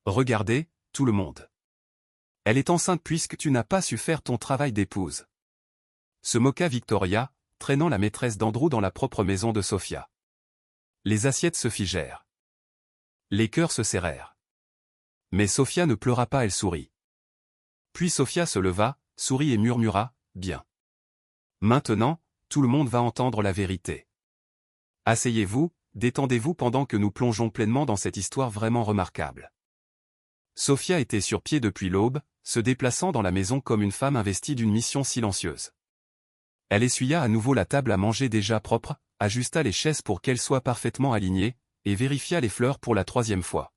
Regardez, tout le monde. Elle est enceinte puisque tu n'as pas su faire ton travail d'épouse. Se moqua Victoria, traînant la maîtresse d'Andrew dans la propre maison de Sophia. Les assiettes se figèrent. Les cœurs se serrèrent. Mais Sophia ne pleura pas, elle sourit. Puis Sophia se leva, sourit et murmura, « Bien. Maintenant, tout le monde va entendre la vérité. Asseyez-vous, détendez-vous pendant que nous plongeons pleinement dans cette histoire vraiment remarquable. » Sophia était sur pied depuis l'aube, se déplaçant dans la maison comme une femme investie d'une mission silencieuse. Elle essuya à nouveau la table à manger déjà propre, ajusta les chaises pour qu'elles soient parfaitement alignées, et vérifia les fleurs pour la 3e fois.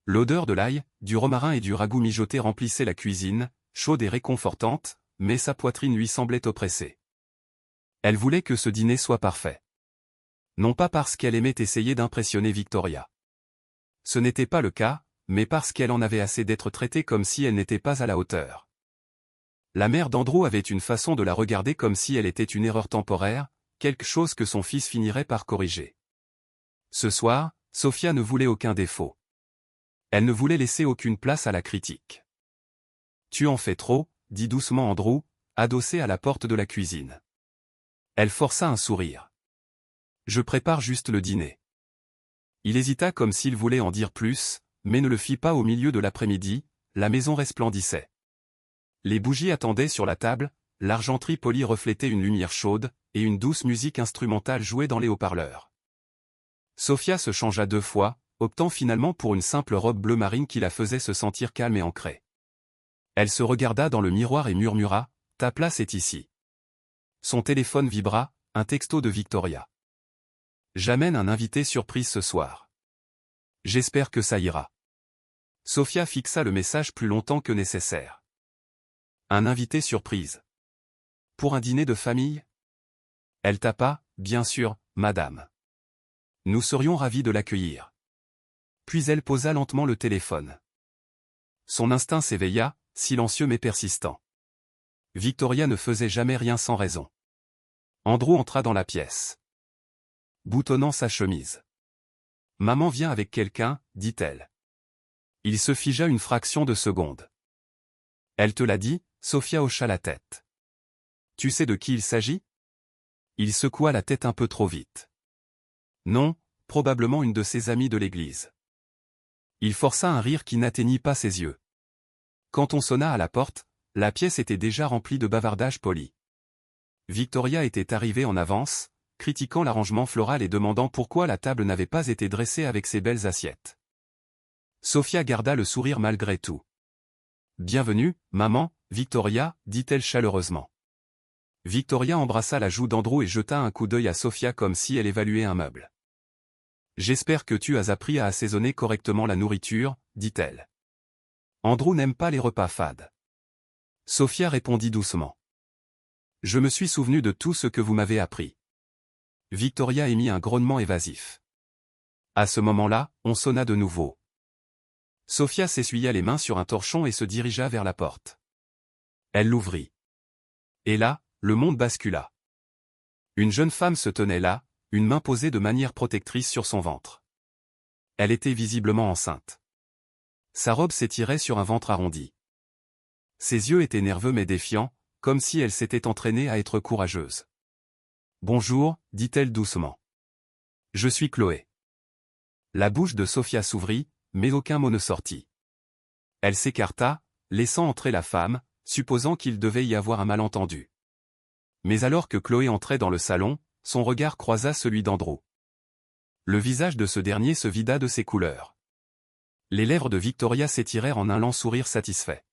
L'odeur de l'ail, du romarin et du ragoût mijoté remplissait la cuisine, chaude et réconfortante, mais sa poitrine lui semblait oppressée. Elle voulait que ce dîner soit parfait. Non pas parce qu'elle aimait essayer d'impressionner Victoria. Ce n'était pas le cas, mais parce qu'elle en avait assez d'être traitée comme si elle n'était pas à la hauteur. La mère d'Andrew avait une façon de la regarder comme si elle était une erreur temporaire, quelque chose que son fils finirait par corriger. Ce soir, Sophia ne voulait aucun défaut. Elle ne voulait laisser aucune place à la critique. « Tu en fais trop », dit doucement Andrew, adossé à la porte de la cuisine. Elle força un sourire. « Je prépare juste le dîner. » Il hésita comme s'il voulait en dire plus, mais ne le fit pas au milieu de l'après-midi, la maison resplendissait. Les bougies attendaient sur la table, l'argenterie polie reflétait une lumière chaude, et une douce musique instrumentale jouait dans les haut-parleurs. Sophia se changea 2 fois, optant finalement pour une simple robe bleu marine qui la faisait se sentir calme et ancrée. Elle se regarda dans le miroir et murmura, « Ta place est ici. » Son téléphone vibra, un texto de Victoria. « J'amène un invité surprise ce soir. J'espère que ça ira. » Sophia fixa le message plus longtemps que nécessaire. Un invité surprise. Pour un dîner de famille? Elle tapa, « Bien sûr, madame. Nous serions ravis de l'accueillir. » Puis elle posa lentement le téléphone. Son instinct s'éveilla, silencieux mais persistant. Victoria ne faisait jamais rien sans raison. Andrew entra dans la pièce. Boutonnant sa chemise. « Maman vient avec quelqu'un, » dit-elle. Il se figea une fraction de seconde. « Elle te l'a dit ?» Sophia hocha la tête. « Tu sais de qui il s'agit ?» Il secoua la tête un peu trop vite. « Non, probablement une de ses amies de l'église. » Il força un rire qui n'atteignit pas ses yeux. Quand on sonna à la porte, la pièce était déjà remplie de bavardages polis. Victoria était arrivée en avance, critiquant l'arrangement floral et demandant pourquoi la table n'avait pas été dressée avec ses belles assiettes. Sophia garda le sourire malgré tout. « Bienvenue, maman, Victoria, » dit-elle chaleureusement. Victoria embrassa la joue d'Andrew et jeta un coup d'œil à Sophia comme si elle évaluait un meuble. « J'espère que tu as appris à assaisonner correctement la nourriture, » dit-elle. Andrew n'aime pas les repas fades. Sophia répondit doucement. « Je me suis souvenu de tout ce que vous m'avez appris. » Victoria émit un grognement évasif. À ce moment-là, on sonna de nouveau. Sophia s'essuya les mains sur un torchon et se dirigea vers la porte. Elle l'ouvrit. Et là, le monde bascula. Une jeune femme se tenait là, une main posée de manière protectrice sur son ventre. Elle était visiblement enceinte. Sa robe s'étirait sur un ventre arrondi. Ses yeux étaient nerveux mais défiants, comme si elle s'était entraînée à être courageuse. « Bonjour », dit-elle doucement. « Je suis Chloé. » La bouche de Sophia s'ouvrit, mais aucun mot ne sortit. Elle s'écarta, laissant entrer la femme, supposant qu'il devait y avoir un malentendu. Mais alors que Chloé entrait dans le salon, son regard croisa celui d'Andrew. Le visage de ce dernier se vida de ses couleurs. Les lèvres de Victoria s'étirèrent en un lent sourire satisfait.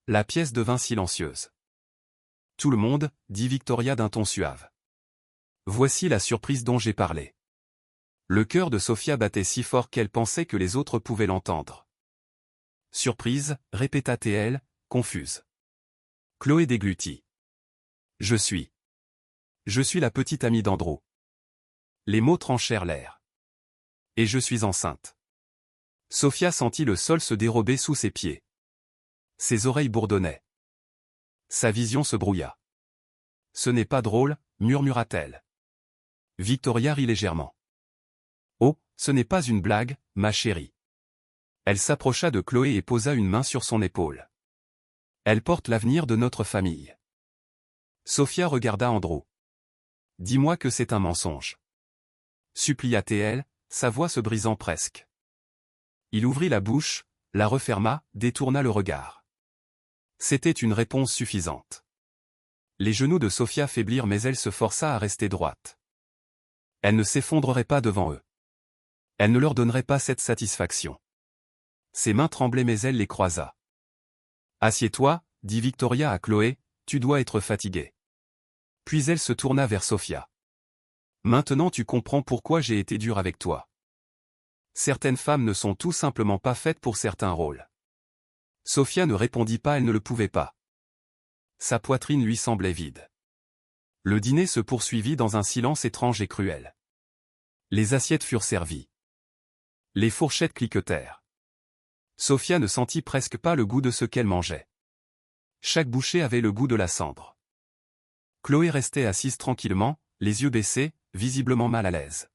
La pièce devint silencieuse. « Tout le monde, » dit Victoria d'un ton suave. « Voici la surprise dont j'ai parlé. » Le cœur de Sophia battait si fort qu'elle pensait que les autres pouvaient l'entendre. « Surprise » répéta-t-elle, confuse. Chloé déglutit. « Je suis la petite amie d'Andrew. » Les mots tranchèrent l'air. « Et je suis enceinte. » Sophia sentit le sol se dérober sous ses pieds. Ses oreilles bourdonnaient. Sa vision se brouilla. « Ce n'est pas drôle, » murmura-t-elle. Victoria rit légèrement. « Oh, ce n'est pas une blague, ma chérie. Elle s'approcha de Chloé et posa une main sur son épaule. Elle porte l'avenir de notre famille. Sophia regarda Andrew. Dis-moi que c'est un mensonge. Supplia-t-elle, sa voix se brisant presque. Il ouvrit la bouche, la referma, détourna le regard. C'était une réponse suffisante. Les genoux de Sophia faiblirent mais elle se força à rester droite. Elle ne s'effondrerait pas devant eux. Elle ne leur donnerait pas cette satisfaction. Ses mains tremblaient mais elle les croisa. Assieds-toi, dit Victoria à Chloé, tu dois être fatiguée. Puis elle se tourna vers Sophia. Maintenant tu comprends pourquoi j'ai été dure avec toi. Certaines femmes ne sont tout simplement pas faites pour certains rôles. Sophia ne répondit pas, elle ne le pouvait pas. Sa poitrine lui semblait vide. Le dîner se poursuivit dans un silence étrange et cruel. Les assiettes furent servies. Les fourchettes cliquetèrent. Sophia ne sentit presque pas le goût de ce qu'elle mangeait. Chaque bouchée avait le goût de la cendre. Chloé restait assise tranquillement, les yeux baissés, visiblement mal à l'aise.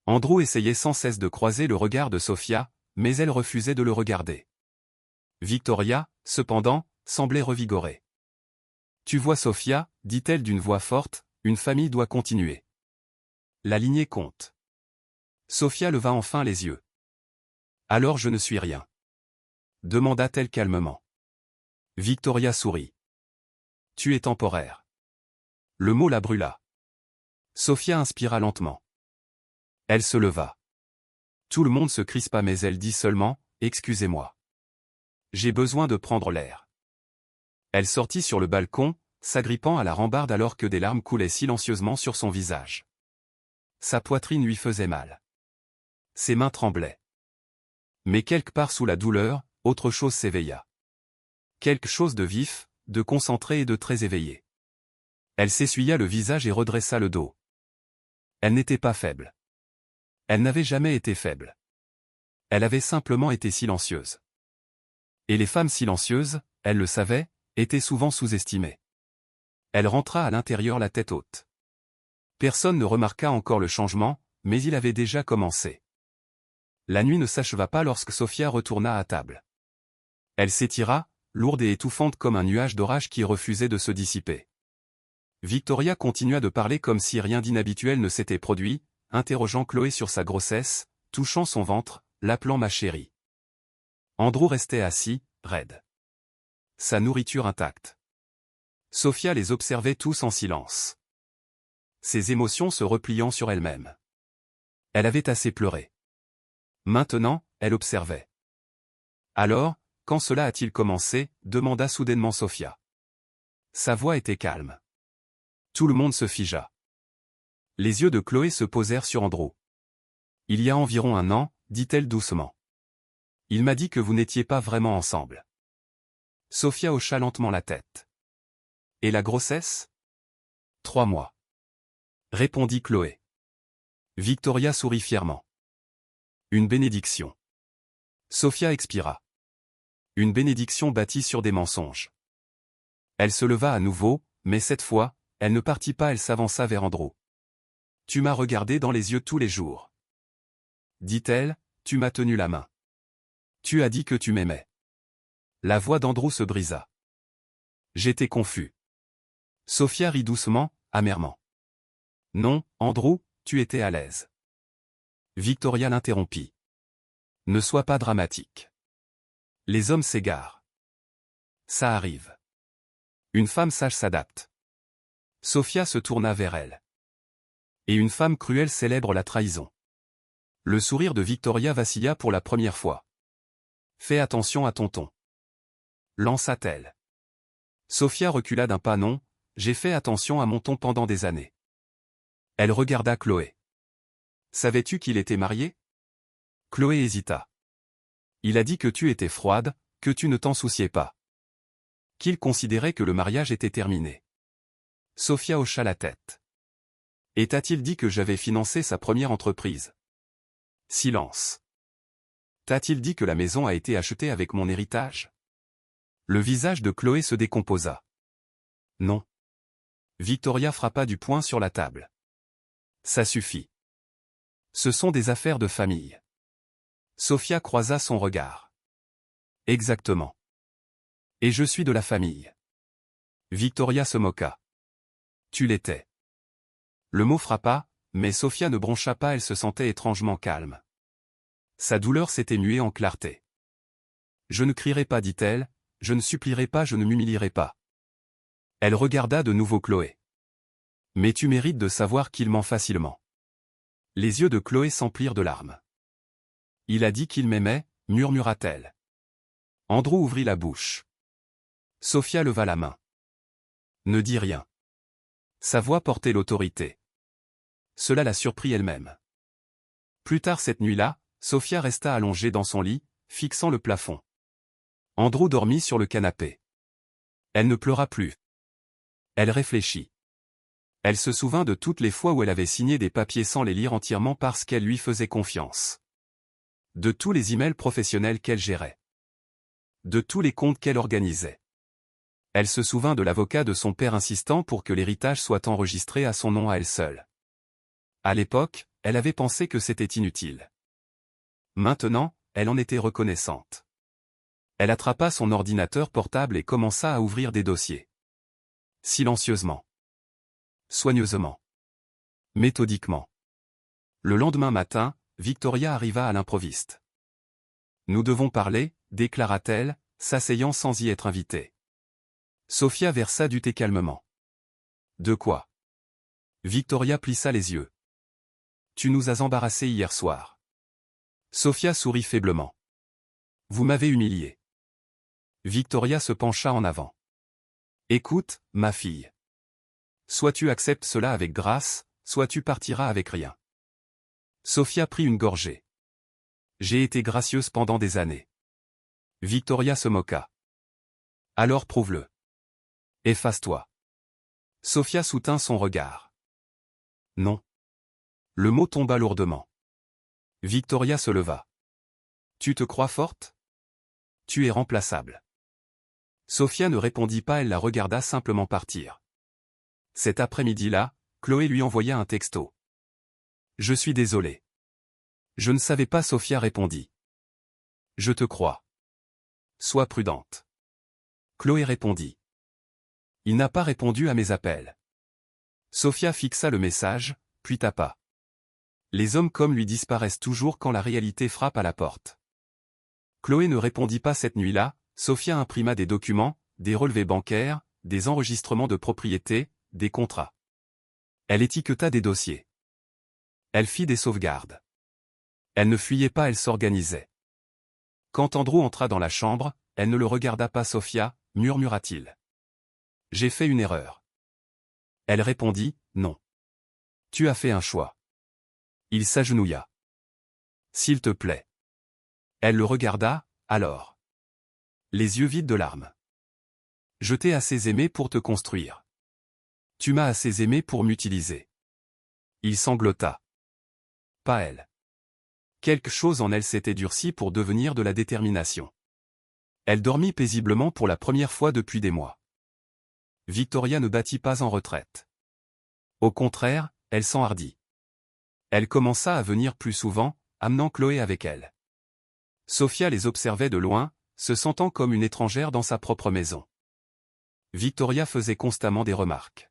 Andrew essayait sans cesse de croiser le regard de Sophia, mais elle refusait de le regarder. Victoria, cependant, semblait revigorée. Tu vois Sophia, dit-elle d'une voix forte, une famille doit continuer. La lignée compte. Sophia leva enfin les yeux. Alors je ne suis rien. Demanda-t-elle calmement. Victoria sourit. Tu es temporaire. Le mot la brûla. Sophia inspira lentement. Elle se leva. Tout le monde se crispa mais elle dit seulement, excusez-moi. J'ai besoin de prendre l'air. Elle sortit sur le balcon, s'agrippant à la rambarde alors que des larmes coulaient silencieusement sur son visage. Sa poitrine lui faisait mal. Ses mains tremblaient. Mais quelque part sous la douleur, autre chose s'éveilla. Quelque chose de vif, de concentré et de très éveillé. Elle s'essuya le visage et redressa le dos. Elle n'était pas faible. Elle n'avait jamais été faible. Elle avait simplement été silencieuse. Et les femmes silencieuses, elle le savait, étaient souvent sous-estimées. Elle rentra à l'intérieur la tête haute. Personne ne remarqua encore le changement, mais il avait déjà commencé. La nuit ne s'acheva pas lorsque Sophia retourna à table. Elle s'étira, lourde et étouffante comme un nuage d'orage qui refusait de se dissiper. Victoria continua de parler comme si rien d'inhabituel ne s'était produit, interrogeant Chloé sur sa grossesse, touchant son ventre, l'appelant ma chérie. Andrew restait assis, raide. Sa nourriture intacte. Sophia les observait tous en silence. Ses émotions se repliant sur elle-même. Elle avait assez pleuré. Maintenant, elle observait. Alors, quand cela a-t-il commencé, demanda soudainement Sophia. Sa voix était calme. Tout le monde se figea. Les yeux de Chloé se posèrent sur Andrew. Il y a environ 1 an, dit-elle doucement. Il m'a dit que vous n'étiez pas vraiment ensemble. Sophia hocha lentement la tête. Et la grossesse? 3 mois. Répondit Chloé. Victoria sourit fièrement. Une bénédiction. Sophia expira. Une bénédiction bâtie sur des mensonges. Elle se leva à nouveau, mais cette fois, elle ne partit pas, elle s'avança vers Andrew. Tu m'as regardé dans les yeux tous les jours. Dit-elle, tu m'as tenu la main. Tu as dit que tu m'aimais. La voix d'Andrew se brisa. J'étais confus. Sophia rit doucement, amèrement. Non, Andrew, tu étais à l'aise. Victoria l'interrompit. Ne sois pas dramatique. Les hommes s'égarent. Ça arrive. Une femme sage s'adapte. Sophia se tourna vers elle. Et une femme cruelle célèbre la trahison. Le sourire de Victoria vacilla pour la première fois. Fais attention à ton ton. Lança-t-elle. Sophia recula d'un pas. Non, j'ai fait attention à mon ton pendant des années. Elle regarda Chloé. Savais-tu qu'il était marié? Chloé hésita. Il a dit que tu étais froide, que tu ne t'en souciais pas. Qu'il considérait que le mariage était terminé. Sophia hocha la tête. Et t'a-t-il dit que j'avais financé sa première entreprise? Silence. T'a-t-il dit que la maison a été achetée avec mon héritage? Le visage de Chloé se décomposa. Non. Victoria frappa du poing sur la table. Ça suffit. Ce sont des affaires de famille. Sophia croisa son regard. Exactement. Et je suis de la famille. Victoria se moqua. Tu l'étais. Le mot frappa, mais Sophia ne broncha pas, elle se sentait étrangement calme. Sa douleur s'était muée en clarté. Je ne crierai pas, dit-elle, je ne supplierai pas, je ne m'humilierai pas. Elle regarda de nouveau Chloé. Mais tu mérites de savoir qu'il ment facilement. Les yeux de Chloé s'emplirent de larmes. Il a dit qu'il m'aimait, murmura-t-elle. Andrew ouvrit la bouche. Sophia leva la main. Ne dis rien. Sa voix portait l'autorité. Cela la surprit elle-même. Plus tard cette nuit-là, Sophia resta allongée dans son lit, fixant le plafond. Andrew dormit sur le canapé. Elle ne pleura plus. Elle réfléchit. Elle se souvint de toutes les fois où elle avait signé des papiers sans les lire entièrement parce qu'elle lui faisait confiance. De tous les emails professionnels qu'elle gérait. De tous les comptes qu'elle organisait. Elle se souvint de l'avocat de son père insistant pour que l'héritage soit enregistré à son nom à elle seule. À l'époque, elle avait pensé que c'était inutile. Maintenant, elle en était reconnaissante. Elle attrapa son ordinateur portable et commença à ouvrir des dossiers. Silencieusement. Soigneusement. Méthodiquement. Le lendemain matin, Victoria arriva à l'improviste. Nous devons parler, déclara-t-elle, s'asseyant sans y être invitée. Sophia versa du thé calmement. De quoi? Victoria plissa les yeux. Tu nous as embarrassés hier soir. Sophia sourit faiblement. Vous m'avez humilié. Victoria se pencha en avant. Écoute, ma fille. Soit tu acceptes cela avec grâce, soit tu partiras avec rien. Sophia prit une gorgée. J'ai été gracieuse pendant des années. Victoria se moqua. Alors prouve-le. Efface-toi. Sophia soutint son regard. Non. Le mot tomba lourdement. Victoria se leva. Tu te crois forte? Tu es remplaçable. Sophia ne répondit pas, elle la regarda simplement partir. Cet après-midi-là, Chloé lui envoya un texto. Je suis désolé. Je ne savais pas, Sophia répondit. Je te crois. Sois prudente. Chloé répondit. Il n'a pas répondu à mes appels. Sophia fixa le message, puis tapa. Les hommes comme lui disparaissent toujours quand la réalité frappe à la porte. Chloé ne répondit pas cette nuit-là, Sophia imprima des documents, des relevés bancaires, des enregistrements de propriété, des contrats. Elle étiqueta des dossiers. Elle fit des sauvegardes. Elle ne fuyait pas, elle s'organisait. Quand Andrew entra dans la chambre, elle ne le regarda pas. Sophia, murmura-t-il. J'ai fait une erreur. Elle répondit, non. Tu as fait un choix. Il s'agenouilla. S'il te plaît. Elle le regarda, alors. Les yeux vides de larmes. Je t'ai assez aimé pour te construire. Tu m'as assez aimé pour m'utiliser. Il sanglota. Pas elle. Quelque chose en elle s'était durci pour devenir de la détermination. Elle dormit paisiblement pour la première fois depuis des mois. Victoria ne battit pas en retraite. Au contraire, elle s'enhardit. Elle commença à venir plus souvent, amenant Chloé avec elle. Sophia les observait de loin, se sentant comme une étrangère dans sa propre maison. Victoria faisait constamment des remarques.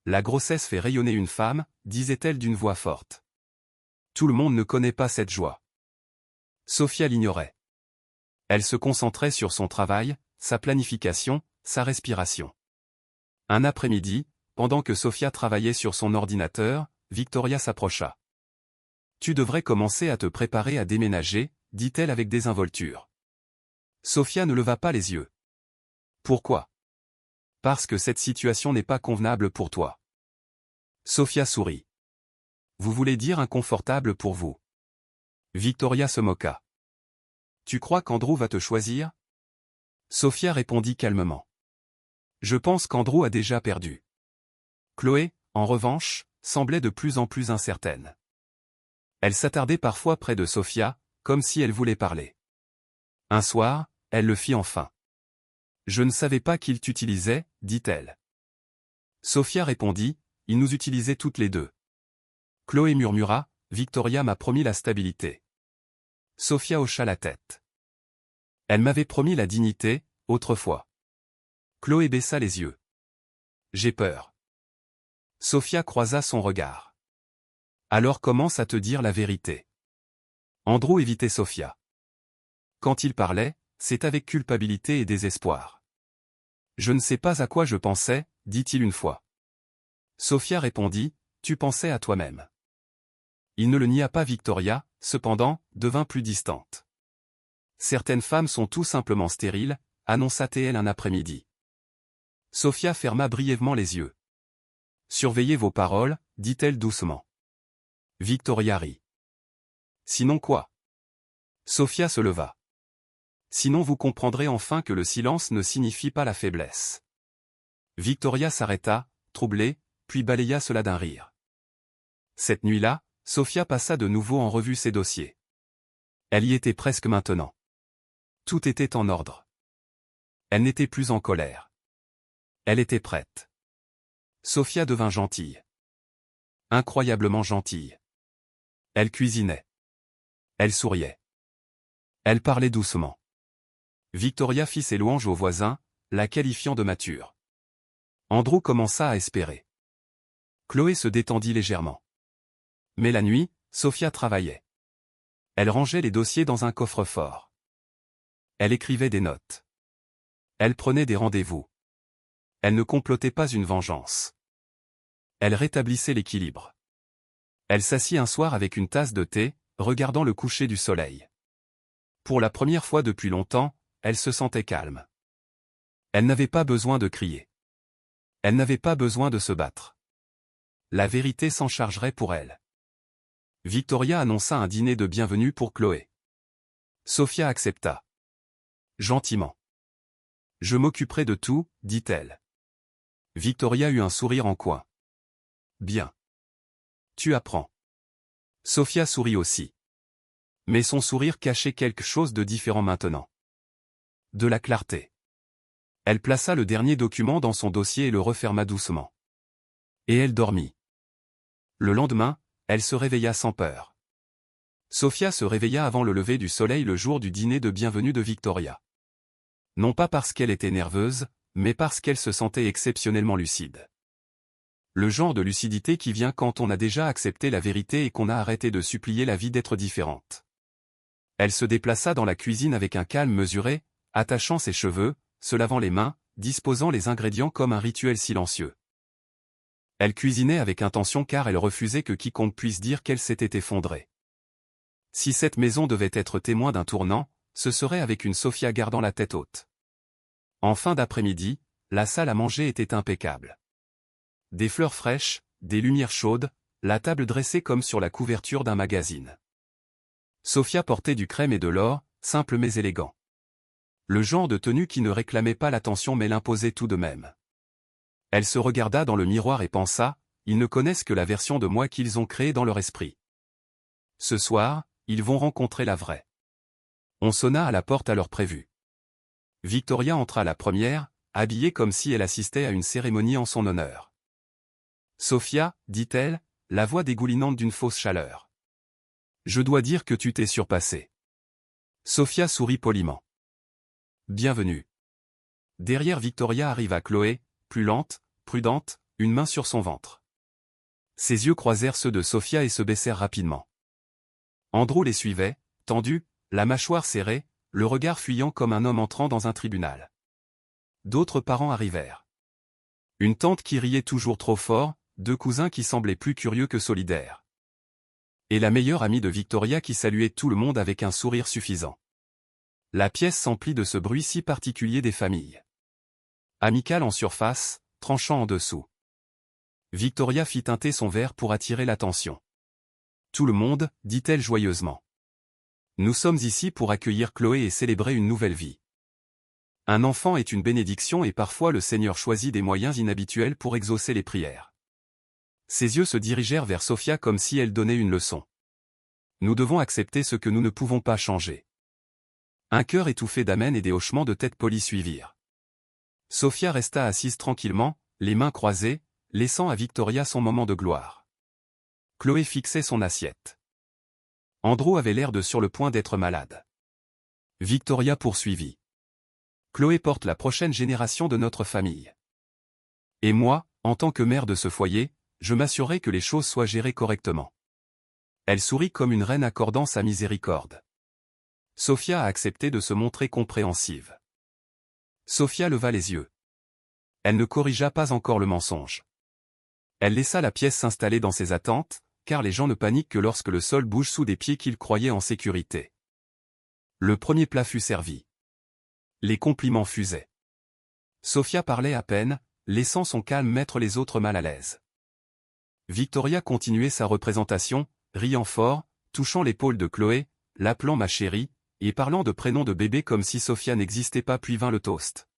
La grossesse fait rayonner une femme, disait-elle d'une voix forte. Tout le monde ne connaît pas cette joie. Sophia l'ignorait. Elle se concentrait sur son travail, sa planification, sa respiration. Un après-midi, pendant que Sophia travaillait sur son ordinateur, Victoria s'approcha. Tu devrais commencer à te préparer à déménager, dit-elle avec désinvolture. Sophia ne leva pas les yeux. Pourquoi? Parce que cette situation n'est pas convenable pour toi. Sophia sourit. Vous voulez dire inconfortable pour vous? Victoria se moqua. Tu crois qu'Andrew va te choisir? Sophia répondit calmement. Je pense qu'Andrew a déjà perdu. Chloé, en revanche, semblait de plus en plus incertaine. Elle s'attardait parfois près de Sophia, comme si elle voulait parler. Un soir, elle le fit enfin. Je ne savais pas qu'il t'utilisait, dit-elle. Sophia répondit, il nous utilisait toutes les deux. Chloé murmura, Victoria m'a promis la stabilité. Sophia hocha la tête. Elle m'avait promis la dignité, autrefois. Chloé baissa les yeux. J'ai peur. Sophia croisa son regard. Alors commence à te dire la vérité. Andrew évitait Sophia. Quand il parlait, c'est avec culpabilité et désespoir. Je ne sais pas à quoi je pensais, dit-il une fois. Sophia répondit, tu pensais à toi-même. Il ne le nia pas. Victoria, cependant, devint plus distante. Certaines femmes sont tout simplement stériles, annonça-t-elle un après-midi. Sophia ferma brièvement les yeux. Surveillez vos paroles, dit-elle doucement. Victoria rit. Sinon quoi? Sophia se leva. Sinon vous comprendrez enfin que le silence ne signifie pas la faiblesse. Victoria s'arrêta, troublée, puis balaya cela d'un rire. Cette nuit-là, Sophia passa de nouveau en revue ses dossiers. Elle y était presque maintenant. Tout était en ordre. Elle n'était plus en colère. Elle était prête. Sophia devint gentille. Incroyablement gentille. Elle cuisinait. Elle souriait. Elle parlait doucement. Victoria fit ses louanges aux voisins, la qualifiant de mature. Andrew commença à espérer. Chloé se détendit légèrement. Mais la nuit, Sophia travaillait. Elle rangeait les dossiers dans un coffre-fort. Elle écrivait des notes. Elle prenait des rendez-vous. Elle ne complotait pas une vengeance. Elle rétablissait l'équilibre. Elle s'assit un soir avec une tasse de thé, regardant le coucher du soleil. Pour la première fois depuis longtemps, elle se sentait calme. Elle n'avait pas besoin de crier. Elle n'avait pas besoin de se battre. La vérité s'en chargerait pour elle. Victoria annonça un dîner de bienvenue pour Chloé. Sophia accepta. Gentiment. Je m'occuperai de tout, dit-elle. Victoria eut un sourire en coin. Bien. Tu apprends. Sophia sourit aussi. Mais son sourire cachait quelque chose de différent maintenant. De la clarté. Elle plaça le dernier document dans son dossier et le referma doucement. Et elle dormit. Le lendemain, elle se réveilla sans peur. Sophia se réveilla avant le lever du soleil le jour du dîner de bienvenue de Victoria. Non pas parce qu'elle était nerveuse, mais parce qu'elle se sentait exceptionnellement lucide. Le genre de lucidité qui vient quand on a déjà accepté la vérité et qu'on a arrêté de supplier la vie d'être différente. Elle se déplaça dans la cuisine avec un calme mesuré, attachant ses cheveux, se lavant les mains, disposant les ingrédients comme un rituel silencieux. Elle cuisinait avec intention car elle refusait que quiconque puisse dire qu'elle s'était effondrée. Si cette maison devait être témoin d'un tournant, ce serait avec une Sophia gardant la tête haute. En fin d'après-midi, la salle à manger était impeccable. Des fleurs fraîches, des lumières chaudes, la table dressée comme sur la couverture d'un magazine. Sophia portait du crème et de l'or, simple mais élégant. Le genre de tenue qui ne réclamait pas l'attention mais l'imposait tout de même. Elle se regarda dans le miroir et pensa, ils ne connaissent que la version de moi qu'ils ont créée dans leur esprit. Ce soir, ils vont rencontrer la vraie. On sonna à la porte à l'heure prévue. Victoria entra la première, habillée comme si elle assistait à une cérémonie en son honneur. Sophia, dit-elle, la voix dégoulinante d'une fausse chaleur. Je dois dire que tu t'es surpassée. Sophia sourit poliment. Bienvenue. Derrière Victoria arriva Chloé, plus lente, prudente, une main sur son ventre. Ses yeux croisèrent ceux de Sophia et se baissèrent rapidement. Andrew les suivait, tendu, la mâchoire serrée, le regard fuyant comme un homme entrant dans un tribunal. D'autres parents arrivèrent. Une tante qui riait toujours trop fort, deux cousins qui semblaient plus curieux que solidaires. Et la meilleure amie de Victoria qui saluait tout le monde avec un sourire suffisant. La pièce s'emplit de ce bruit si particulier des familles. Amical en surface, tranchant en dessous. Victoria fit teinter son verre pour attirer l'attention. Tout le monde, dit-elle joyeusement. Nous sommes ici pour accueillir Chloé et célébrer une nouvelle vie. Un enfant est une bénédiction et parfois le Seigneur choisit des moyens inhabituels pour exaucer les prières. Ses yeux se dirigèrent vers Sophia comme si elle donnait une leçon. Nous devons accepter ce que nous ne pouvons pas changer. Un cœur étouffé d'amen et des hochements de tête polis suivirent. Sophia resta assise tranquillement, les mains croisées, laissant à Victoria son moment de gloire. Chloé fixait son assiette. Andrew avait l'air de sur le point d'être malade. Victoria poursuivit. Chloé porte la prochaine génération de notre famille. Et moi, en tant que mère de ce foyer, je m'assurerai que les choses soient gérées correctement. Elle sourit comme une reine accordant sa miséricorde. Sophia a accepté de se montrer compréhensive. Sophia leva les yeux. Elle ne corrigea pas encore le mensonge. Elle laissa la pièce s'installer dans ses attentes, car les gens ne paniquent que lorsque le sol bouge sous des pieds qu'ils croyaient en sécurité. Le premier plat fut servi. Les compliments fusaient. Sophia parlait à peine, laissant son calme mettre les autres mal à l'aise. Victoria continuait sa représentation, riant fort, touchant l'épaule de Chloé, l'appelant ma chérie, et parlant de prénoms de bébé comme si Sophia n'existait pas puis vint le toast.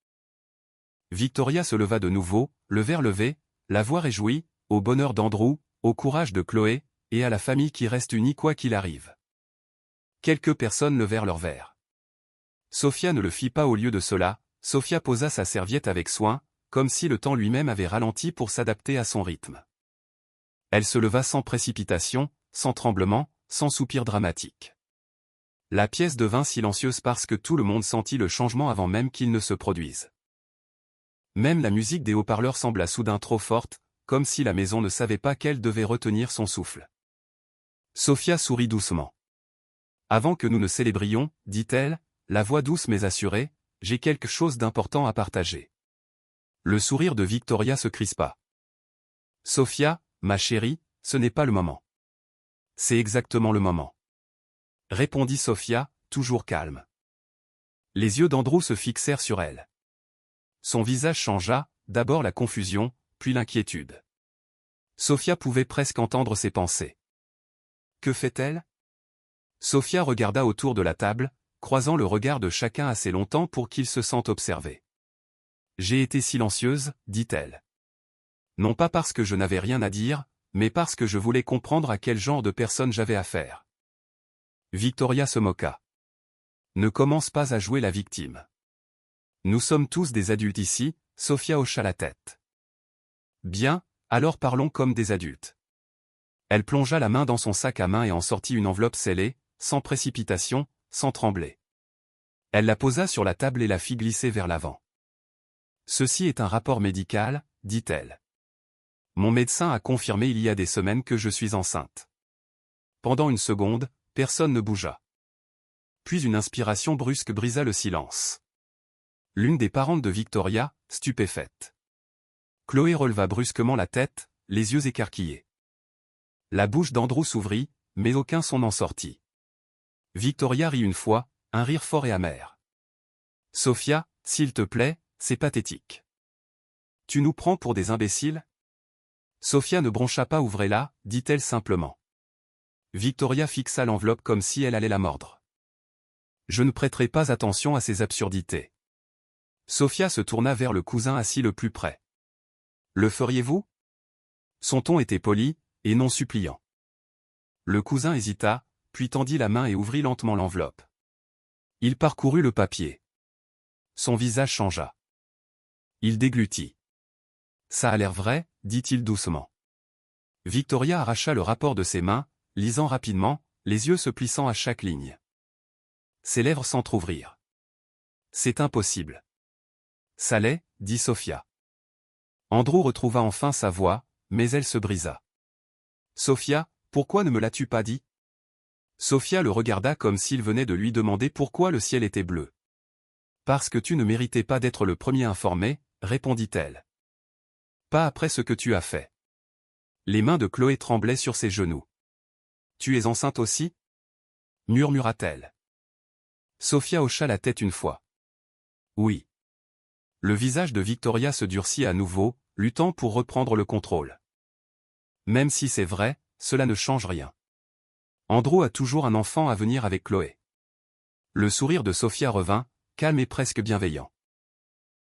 Victoria se leva de nouveau, le verre levé, la voix réjouie, au bonheur d'Andrew, au courage de Chloé, et à la famille qui reste unie quoi qu'il arrive. Quelques personnes levèrent leur verre. Sophia ne le fit pas au lieu de cela, Sophia posa sa serviette avec soin, comme si le temps lui-même avait ralenti pour s'adapter à son rythme. Elle se leva sans précipitation, sans tremblement, sans soupir dramatique. La pièce devint silencieuse parce que tout le monde sentit le changement avant même qu'il ne se produise. Même la musique des haut-parleurs sembla soudain trop forte, comme si la maison ne savait pas qu'elle devait retenir son souffle. Sophia sourit doucement. « Avant que nous ne célébrions, dit-elle, la voix douce mais assurée, j'ai quelque chose d'important à partager. » Le sourire de Victoria se crispa. « Sophia, ma chérie, ce n'est pas le moment. »« C'est exactement le moment. » Répondit Sophia, toujours calme. Les yeux d'Andrew se fixèrent sur elle. Son visage changea, d'abord la confusion, puis l'inquiétude. Sophia pouvait presque entendre ses pensées. Que fait-elle? Sophia regarda autour de la table, croisant le regard de chacun assez longtemps pour qu'il se sente observé. J'ai été silencieuse, dit-elle. Non pas parce que je n'avais rien à dire, mais parce que je voulais comprendre à quel genre de personne j'avais affaire. Victoria se moqua. Ne commence pas à jouer la victime. Nous sommes tous des adultes ici, Sophia hocha la tête. Bien, alors parlons comme des adultes. Elle plongea la main dans son sac à main et en sortit une enveloppe scellée, sans précipitation, sans trembler. Elle la posa sur la table et la fit glisser vers l'avant. Ceci est un rapport médical, dit-elle. Mon médecin a confirmé il y a des semaines que je suis enceinte. Pendant une seconde, personne ne bougea. Puis une inspiration brusque brisa le silence. L'une des parentes de Victoria, stupéfaite. Chloé releva brusquement la tête, les yeux écarquillés. La bouche d'Andrew s'ouvrit, mais aucun son n'en sortit. Victoria rit une fois, un rire fort et amer. Sophia, s'il te plaît, c'est pathétique. Tu nous prends pour des imbéciles? Sophia ne broncha pas, ouvrez-la, dit-elle simplement. Victoria fixa l'enveloppe comme si elle allait la mordre. Je ne prêterai pas attention à ces absurdités. Sophia se tourna vers le cousin assis le plus près. Le feriez-vous? Son ton était poli, et non suppliant. Le cousin hésita, puis tendit la main et ouvrit lentement l'enveloppe. Il parcourut le papier. Son visage changea. Il déglutit. Ça a l'air vrai, dit-il doucement. Victoria arracha le rapport de ses mains, lisant rapidement, les yeux se plissant à chaque ligne. Ses lèvres s'entr'ouvrirent. C'est impossible. Ça l'est, dit Sophia. Andrew retrouva enfin sa voix, mais elle se brisa. Sophia, pourquoi ne me l'as-tu pas dit? Sophia le regarda comme s'il venait de lui demander pourquoi le ciel était bleu. Parce que tu ne méritais pas d'être le premier informé, répondit-elle. Pas après ce que tu as fait. Les mains de Chloé tremblaient sur ses genoux. Tu es enceinte aussi? Murmura-t-elle. Sophia hocha la tête une fois. Oui. Le visage de Victoria se durcit à nouveau, luttant pour reprendre le contrôle. Même si c'est vrai, cela ne change rien. Andrew a toujours un enfant à venir avec Chloé. Le sourire de Sophia revint, calme et presque bienveillant.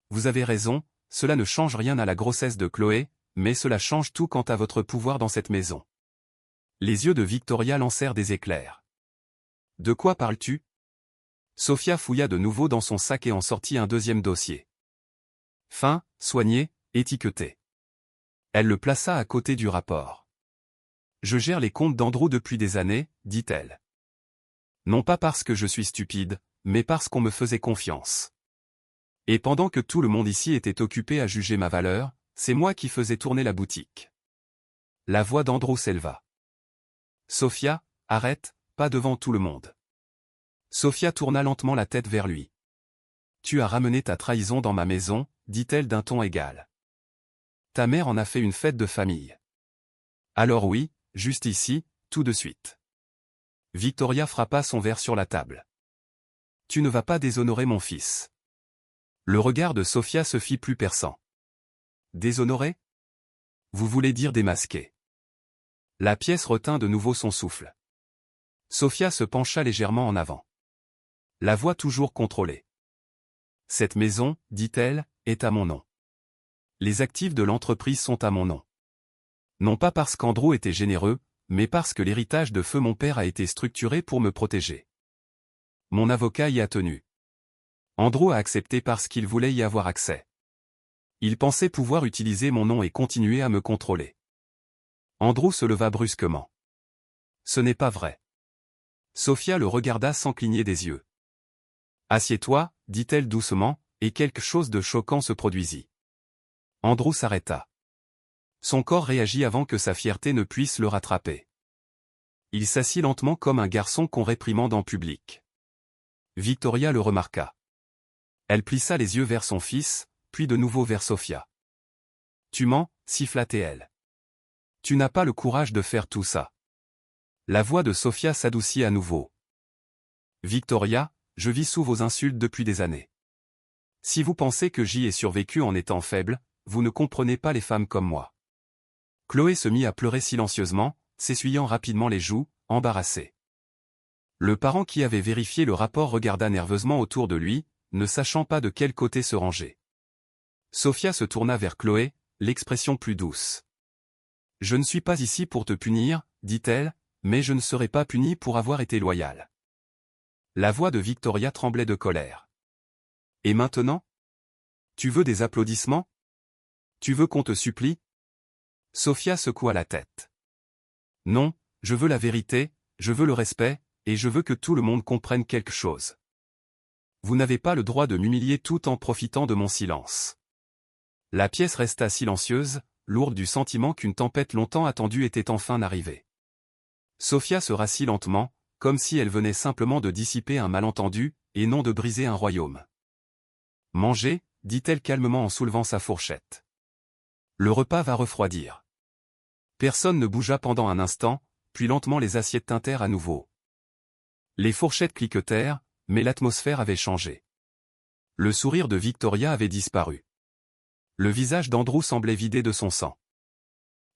Vous avez raison, cela ne change rien à la grossesse de Chloé, mais cela change tout quant à votre pouvoir dans cette maison. Les yeux de Victoria lancèrent des éclairs. De quoi parles-tu? Sophia fouilla de nouveau dans son sac et en sortit un deuxième dossier. Fin, soigné, étiqueté. Elle le plaça à côté du rapport. Je gère les comptes d'Andrew depuis des années, dit-elle. Non pas parce que je suis stupide, mais parce qu'on me faisait confiance. Et pendant que tout le monde ici était occupé à juger ma valeur, c'est moi qui faisais tourner la boutique. La voix d'Andrew s'éleva. Sophia, arrête, pas devant tout le monde. Sophia tourna lentement la tête vers lui. Tu as ramené ta trahison dans ma maison, dit-elle d'un ton égal. Ta mère en a fait une fête de famille. Alors oui, juste ici, tout de suite. Victoria frappa son verre sur la table. Tu ne vas pas déshonorer mon fils. Le regard de Sophia se fit plus perçant. Déshonorer? Vous voulez dire démasquer. La pièce retint de nouveau son souffle. Sophia se pencha légèrement en avant. La voix toujours contrôlée. Cette maison, dit-elle, est à mon nom. Les actifs de l'entreprise sont à mon nom. Non pas parce qu'Andrew était généreux, mais parce que l'héritage de feu mon père a été structuré pour me protéger. Mon avocat y a tenu. Andrew a accepté parce qu'il voulait y avoir accès. Il pensait pouvoir utiliser mon nom et continuer à me contrôler. Andrew se leva brusquement. Ce n'est pas vrai. Sophia le regarda sans cligner des yeux. Assieds-toi, dit-elle doucement, et quelque chose de choquant se produisit. Andrew s'arrêta. Son corps réagit avant que sa fierté ne puisse le rattraper. Il s'assit lentement comme un garçon qu'on réprimande en public. Victoria le remarqua. Elle plissa les yeux vers son fils, puis de nouveau vers Sophia. Tu mens, siffla-t-elle. Tu n'as pas le courage de faire tout ça. La voix de Sophia s'adoucit à nouveau. Victoria, je vis sous vos insultes depuis des années. Si vous pensez que j'y ai survécu en étant faible, vous ne comprenez pas les femmes comme moi. Chloé se mit à pleurer silencieusement, s'essuyant rapidement les joues, embarrassée. Le parent qui avait vérifié le rapport regarda nerveusement autour de lui, ne sachant pas de quel côté se ranger. Sophia se tourna vers Chloé, l'expression plus douce. Je ne suis pas ici pour te punir, dit-elle, mais je ne serai pas punie pour avoir été loyale. La voix de Victoria tremblait de colère. Et maintenant? Tu veux des applaudissements? Tu veux qu'on te supplie? Sophia secoua la tête. Non, je veux la vérité, je veux le respect, et je veux que tout le monde comprenne quelque chose. Vous n'avez pas le droit de m'humilier tout en profitant de mon silence. La pièce resta silencieuse, lourde du sentiment qu'une tempête longtemps attendue était enfin arrivée. Sophia se rassit lentement, comme si elle venait simplement de dissiper un malentendu, et non de briser un royaume. Mangez, dit-elle calmement en soulevant sa fourchette. Le repas va refroidir. Personne ne bougea pendant un instant, puis lentement les assiettes tintèrent à nouveau. Les fourchettes cliquetèrent, mais l'atmosphère avait changé. Le sourire de Victoria avait disparu. Le visage d'Andrew semblait vidé de son sang.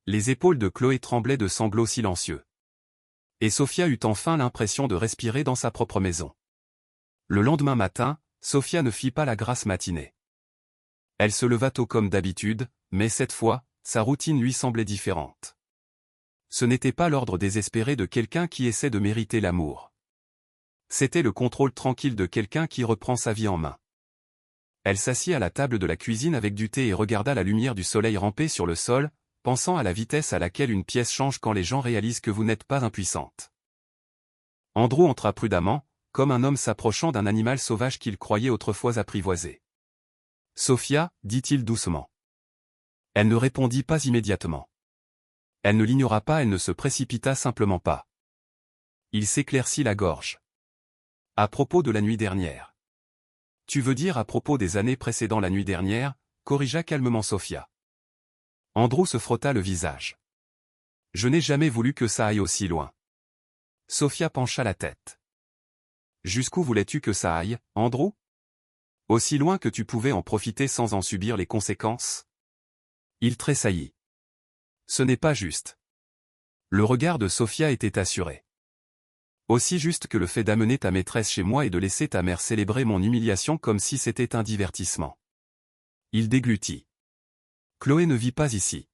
Les épaules de Chloé tremblaient de sanglots silencieux. Et Sophia eut enfin l'impression de respirer dans sa propre maison. Le lendemain matin, Sophia ne fit pas la grasse matinée. Elle se leva tôt comme d'habitude, mais cette fois, sa routine lui semblait différente. Ce n'était pas l'ordre désespéré de quelqu'un qui essaie de mériter l'amour. C'était le contrôle tranquille de quelqu'un qui reprend sa vie en main. Elle s'assit à la table de la cuisine avec du thé et regarda la lumière du soleil ramper sur le sol, pensant à la vitesse à laquelle une pièce change quand les gens réalisent que vous n'êtes pas impuissante. Andrew entra prudemment, comme un homme s'approchant d'un animal sauvage qu'il croyait autrefois apprivoisé. « Sophia, dit-il doucement. » Elle ne répondit pas immédiatement. Elle ne l'ignora pas, elle ne se précipita simplement pas. Il s'éclaircit la gorge. À propos de la nuit dernière. Tu veux dire à propos des années précédant la nuit dernière, corrigea calmement Sophia. Andrew se frotta le visage. Je n'ai jamais voulu que ça aille aussi loin. Sophia pencha la tête. Jusqu'où voulais-tu que ça aille, Andrew? Aussi loin que tu pouvais en profiter sans en subir les conséquences? Il tressaillit. Ce n'est pas juste. Le regard de Sophia était assuré. Aussi juste que le fait d'amener ta maîtresse chez moi et de laisser ta mère célébrer mon humiliation comme si c'était un divertissement. Il déglutit. Chloé ne vit pas ici.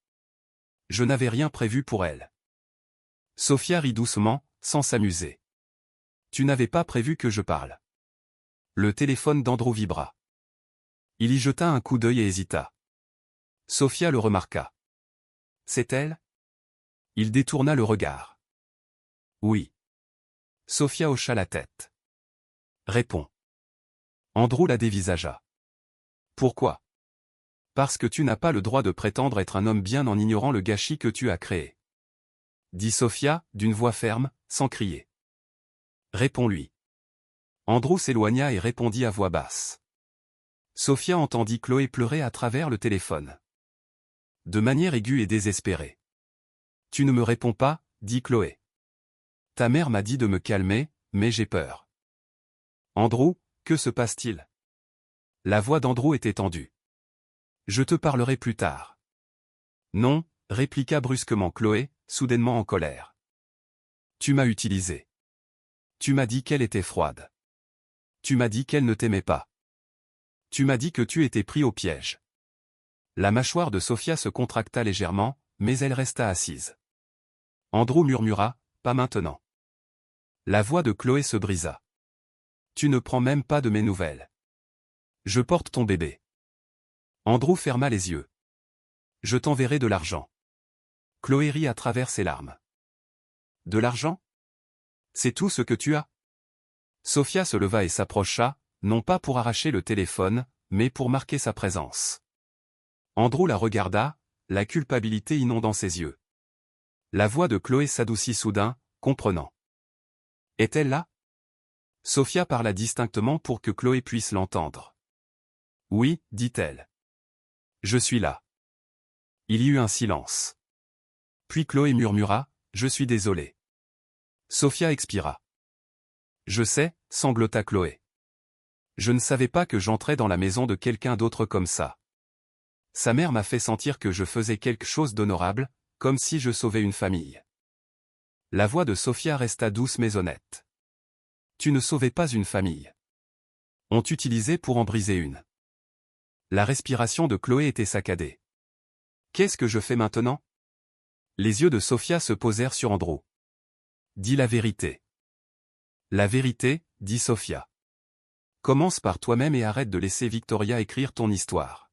Je n'avais rien prévu pour elle. Sophia rit doucement, sans s'amuser. Tu n'avais pas prévu que je parle. Le téléphone d'Andrew vibra. Il y jeta un coup d'œil et hésita. Sophia le remarqua. C'est elle? Il détourna le regard. Oui. Sophia hocha la tête. Réponds. Andrew la dévisagea. Pourquoi? Parce que tu n'as pas le droit de prétendre être un homme bien en ignorant le gâchis que tu as créé. Dit Sophia, d'une voix ferme, sans crier. Réponds-lui. Andrew s'éloigna et répondit à voix basse. Sophia entendit Chloé pleurer à travers le téléphone. De manière aiguë et désespérée. Tu ne me réponds pas, dit Chloé. Ta mère m'a dit de me calmer, mais j'ai peur. Andrew, que se passe-t-il? La voix d'Andrew était tendue. Je te parlerai plus tard. Non, répliqua brusquement Chloé, soudainement en colère. Tu m'as utilisé. Tu m'as dit qu'elle était froide. Tu m'as dit qu'elle ne t'aimait pas. Tu m'as dit que tu étais pris au piège. La mâchoire de Sophia se contracta légèrement, mais elle resta assise. Andrew murmura, pas maintenant. La voix de Chloé se brisa. Tu ne prends même pas de mes nouvelles. Je porte ton bébé. Andrew ferma les yeux. Je t'enverrai de l'argent. Chloé rit à travers ses larmes. De l'argent? C'est tout ce que tu as? Sophia se leva et s'approcha, non pas pour arracher le téléphone, mais pour marquer sa présence. Andrew la regarda, la culpabilité inondant ses yeux. La voix de Chloé s'adoucit soudain, comprenant. Est-elle là? Sophia parla distinctement pour que Chloé puisse l'entendre. Oui, dit-elle. Je suis là. Il y eut un silence. Puis Chloé murmura, je suis désolée. Sophia expira. Je sais, sanglota Chloé. Je ne savais pas que j'entrais dans la maison de quelqu'un d'autre comme ça. Sa mère m'a fait sentir que je faisais quelque chose d'honorable, comme si je sauvais une famille. La voix de Sophia resta douce mais honnête. Tu ne sauvais pas une famille. On t'utilisait pour en briser une. La respiration de Chloé était saccadée. Qu'est-ce que je fais maintenant? Les yeux de Sophia se posèrent sur Andrew. Dis la vérité. La vérité, dit Sophia. Commence par toi-même et arrête de laisser Victoria écrire ton histoire.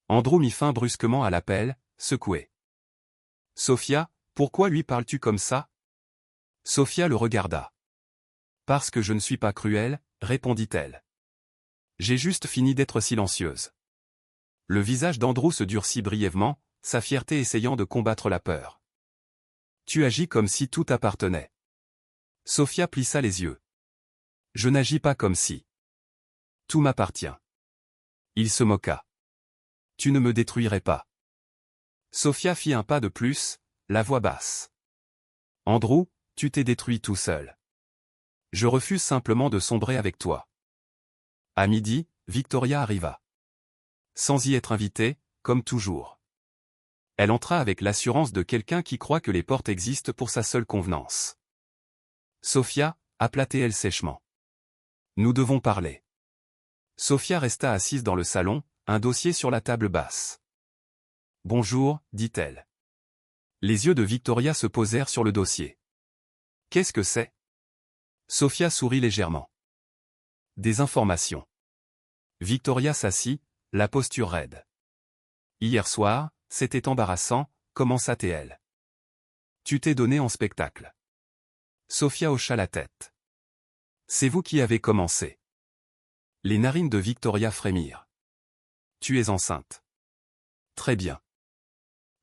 Andrew mit fin brusquement à l'appel, secoué. Sophia, pourquoi lui parles-tu comme ça? Sophia le regarda. Parce que je ne suis pas cruelle, répondit-elle. J'ai juste fini d'être silencieuse. Le visage d'Andrew se durcit brièvement, sa fierté essayant de combattre la peur. Tu agis comme si tout appartenait. Sophia plissa les yeux. Je n'agis pas comme si. Tout m'appartient. Il se moqua. Tu ne me détruirais pas. Sophia fit un pas de plus, la voix basse. Andrew, tu t'es détruit tout seul. Je refuse simplement de sombrer avec toi. À midi, Victoria arriva. Sans y être invitée, comme toujours. Elle entra avec l'assurance de quelqu'un qui croit que les portes existent pour sa seule convenance. Sophia, appela-t-elle sèchement. Nous devons parler. Sophia resta assise dans le salon, un dossier sur la table basse. Bonjour, dit-elle. Les yeux de Victoria se posèrent sur le dossier. Qu'est-ce que c'est? Sophia sourit légèrement. Des informations. Victoria s'assit, la posture raide. Hier soir, c'était embarrassant, commença-t-elle. Tu t'es donné en spectacle. Sophia hocha la tête. C'est vous qui avez commencé. Les narines de Victoria frémirent. Tu es enceinte. Très bien.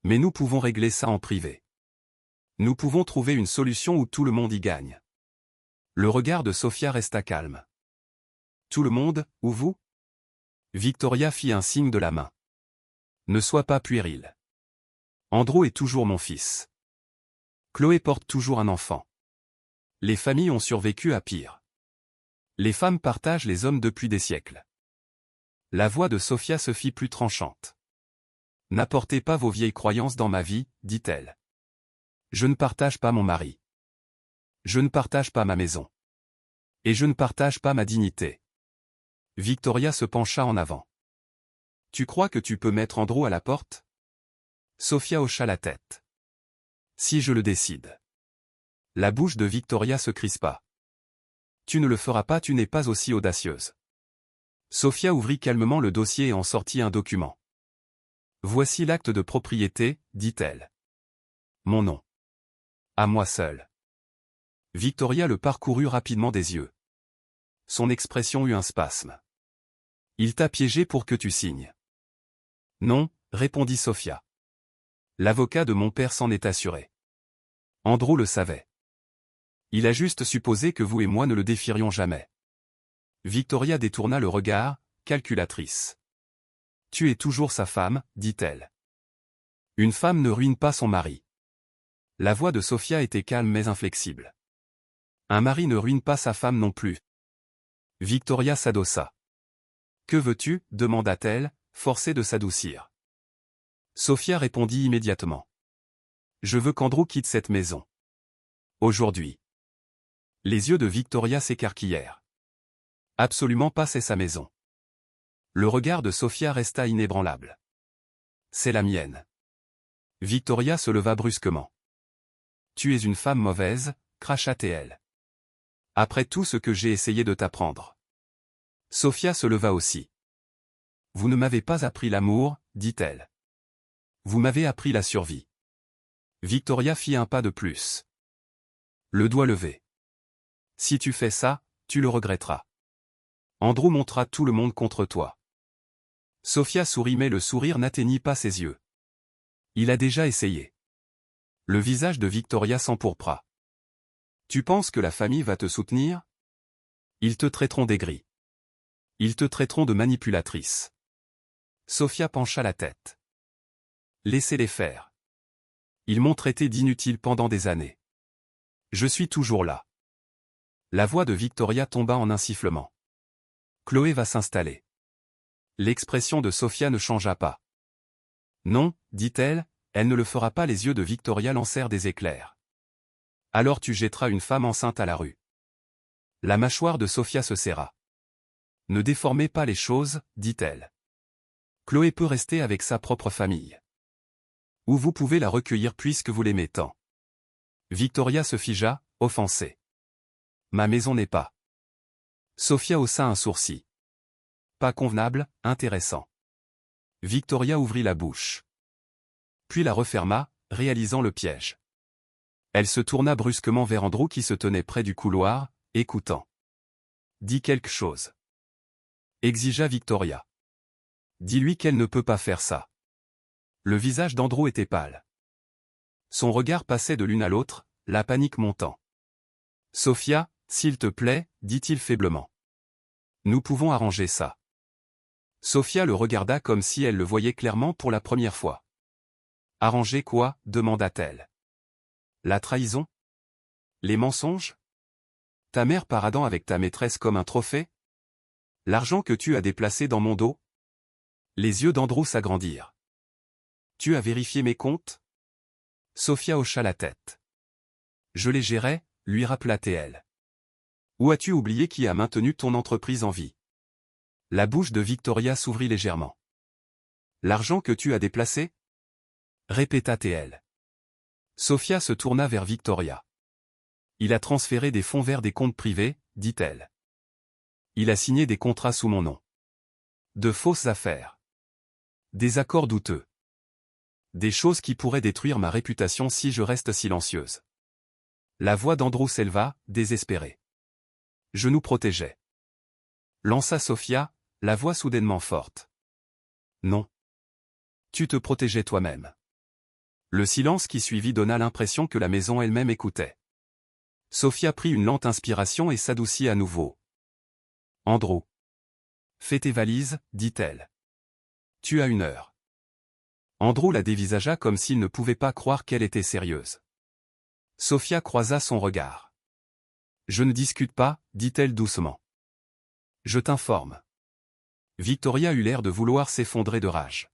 Mais nous pouvons régler ça en privé. Nous pouvons trouver une solution où tout le monde y gagne. Le regard de Sophia resta calme. Tout le monde, ou vous? Victoria fit un signe de la main. Ne sois pas puéril. Andrew est toujours mon fils. Chloé porte toujours un enfant. Les familles ont survécu à pire. Les femmes partagent les hommes depuis des siècles. La voix de Sophia se fit plus tranchante. N'apportez pas vos vieilles croyances dans ma vie, dit-elle. Je ne partage pas mon mari. Je ne partage pas ma maison. Et je ne partage pas ma dignité. Victoria se pencha en avant. Tu crois que tu peux mettre Andrew à la porte? Sophia hocha la tête. Si je le décide. La bouche de Victoria se crispa. Tu ne le feras pas, tu n'es pas aussi audacieuse. Sophia ouvrit calmement le dossier et en sortit un document. Voici l'acte de propriété, dit-elle. Mon nom. À moi seul. Victoria le parcourut rapidement des yeux. Son expression eut un spasme. Il t'a piégé pour que tu signes. Non, répondit Sophia. L'avocat de mon père s'en est assuré. Andrew le savait. Il a juste supposé que vous et moi ne le défierions jamais. Victoria détourna le regard, calculatrice. Tu es toujours sa femme, dit-elle. Une femme ne ruine pas son mari. La voix de Sophia était calme mais inflexible. Un mari ne ruine pas sa femme non plus. Victoria s'adossa. Que veux-tu, demanda-t-elle, forcée de s'adoucir. Sophia répondit immédiatement. Je veux qu'Andrew quitte cette maison. Aujourd'hui. Les yeux de Victoria s'écarquillèrent. Absolument pas, c'est sa maison. Le regard de Sophia resta inébranlable. C'est la mienne. Victoria se leva brusquement. Tu es une femme mauvaise, cracha-t-elle. Après tout ce que j'ai essayé de t'apprendre. Sophia se leva aussi. Vous ne m'avez pas appris l'amour, dit-elle. Vous m'avez appris la survie. Victoria fit un pas de plus. Le doigt levé. Si tu fais ça, tu le regretteras. Andrew montra tout le monde contre toi. Sophia sourit mais le sourire n'atteignit pas ses yeux. Il a déjà essayé. Le visage de Victoria s'empourpra. Tu penses que la famille va te soutenir? Ils te traiteront d'aigri. Ils te traiteront de manipulatrice. Sophia pencha la tête. Laissez-les faire. Ils m'ont traité d'inutile pendant des années. Je suis toujours là. La voix de Victoria tomba en un sifflement. Chloé va s'installer. L'expression de Sophia ne changea pas. Non, dit-elle, elle ne le fera pas. Les yeux de Victoria lancèrent des éclairs. Alors tu jetteras une femme enceinte à la rue. La mâchoire de Sophia se serra. Ne déformez pas les choses, dit-elle. Chloé peut rester avec sa propre famille. Ou vous pouvez la recueillir puisque vous l'aimez tant. Victoria se figea, offensée. Ma maison n'est pas. Sophia haussa un sourcil. Pas convenable, intéressant. Victoria ouvrit la bouche. Puis la referma, réalisant le piège. Elle se tourna brusquement vers Andrew qui se tenait près du couloir, écoutant. Dis quelque chose. Exigea Victoria. Dis-lui qu'elle ne peut pas faire ça. Le visage d'Andrew était pâle. Son regard passait de l'une à l'autre, la panique montant. Sophia, s'il te plaît, dit-il faiblement. Nous pouvons arranger ça. Sophia le regarda comme si elle le voyait clairement pour la première fois. Arranger quoi, demanda-t-elle. La trahison? Les mensonges? Ta mère paradant avec ta maîtresse comme un trophée? L'argent que tu as déplacé dans mon dos? Les yeux d'Andrew s'agrandirent. Tu as vérifié mes comptes? Sophia hocha la tête. Je les gérais, lui rappela-t-elle. Ou as-tu oublié qui a maintenu ton entreprise en vie? La bouche de Victoria s'ouvrit légèrement. L'argent que tu as déplacé? Répéta-t-elle. Sophia se tourna vers Victoria. Il a transféré des fonds vers des comptes privés, dit-elle. Il a signé des contrats sous mon nom. De fausses affaires. Des accords douteux. Des choses qui pourraient détruire ma réputation si je reste silencieuse. La voix d'Andrew s'éleva, désespérée. Je nous protégeais. Lança Sophia, la voix soudainement forte. Non. Tu te protégeais toi-même. Le silence qui suivit donna l'impression que la maison elle-même écoutait. Sophia prit une lente inspiration et s'adoucit à nouveau. Andrew. Fais tes valises, dit-elle. Tu as 1 heure. Andrew la dévisagea comme s'il ne pouvait pas croire qu'elle était sérieuse. Sophia croisa son regard. Je ne discute pas, dit-elle doucement. Je t'informe. Victoria eut l'air de vouloir s'effondrer de rage.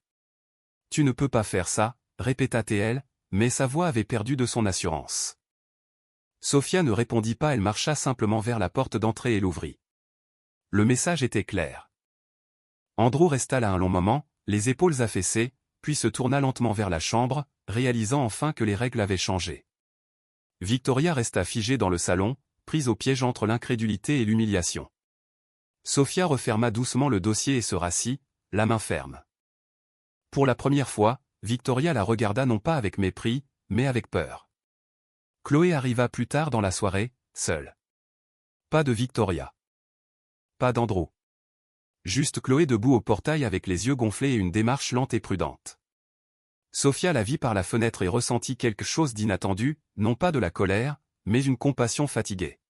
Tu ne peux pas faire ça, répéta-t-elle, mais sa voix avait perdu de son assurance. Sophia ne répondit pas, elle marcha simplement vers la porte d'entrée et l'ouvrit. Le message était clair. Andrew resta là un long moment, les épaules affaissées, puis se tourna lentement vers la chambre, réalisant enfin que les règles avaient changé. Victoria resta figée dans le salon, prise au piège entre l'incrédulité et l'humiliation. Sophia referma doucement le dossier et se rassit, la main ferme. Pour la première fois, Victoria la regarda non pas avec mépris, mais avec peur. Chloé arriva plus tard dans la soirée, seul. Pas de Victoria. Pas d'Andrew. Juste Chloé debout au portail avec les yeux gonflés et une démarche lente et prudente. Sophia la vit par la fenêtre et ressentit quelque chose d'inattendu, non pas de la colère, mais une compassion fatiguée.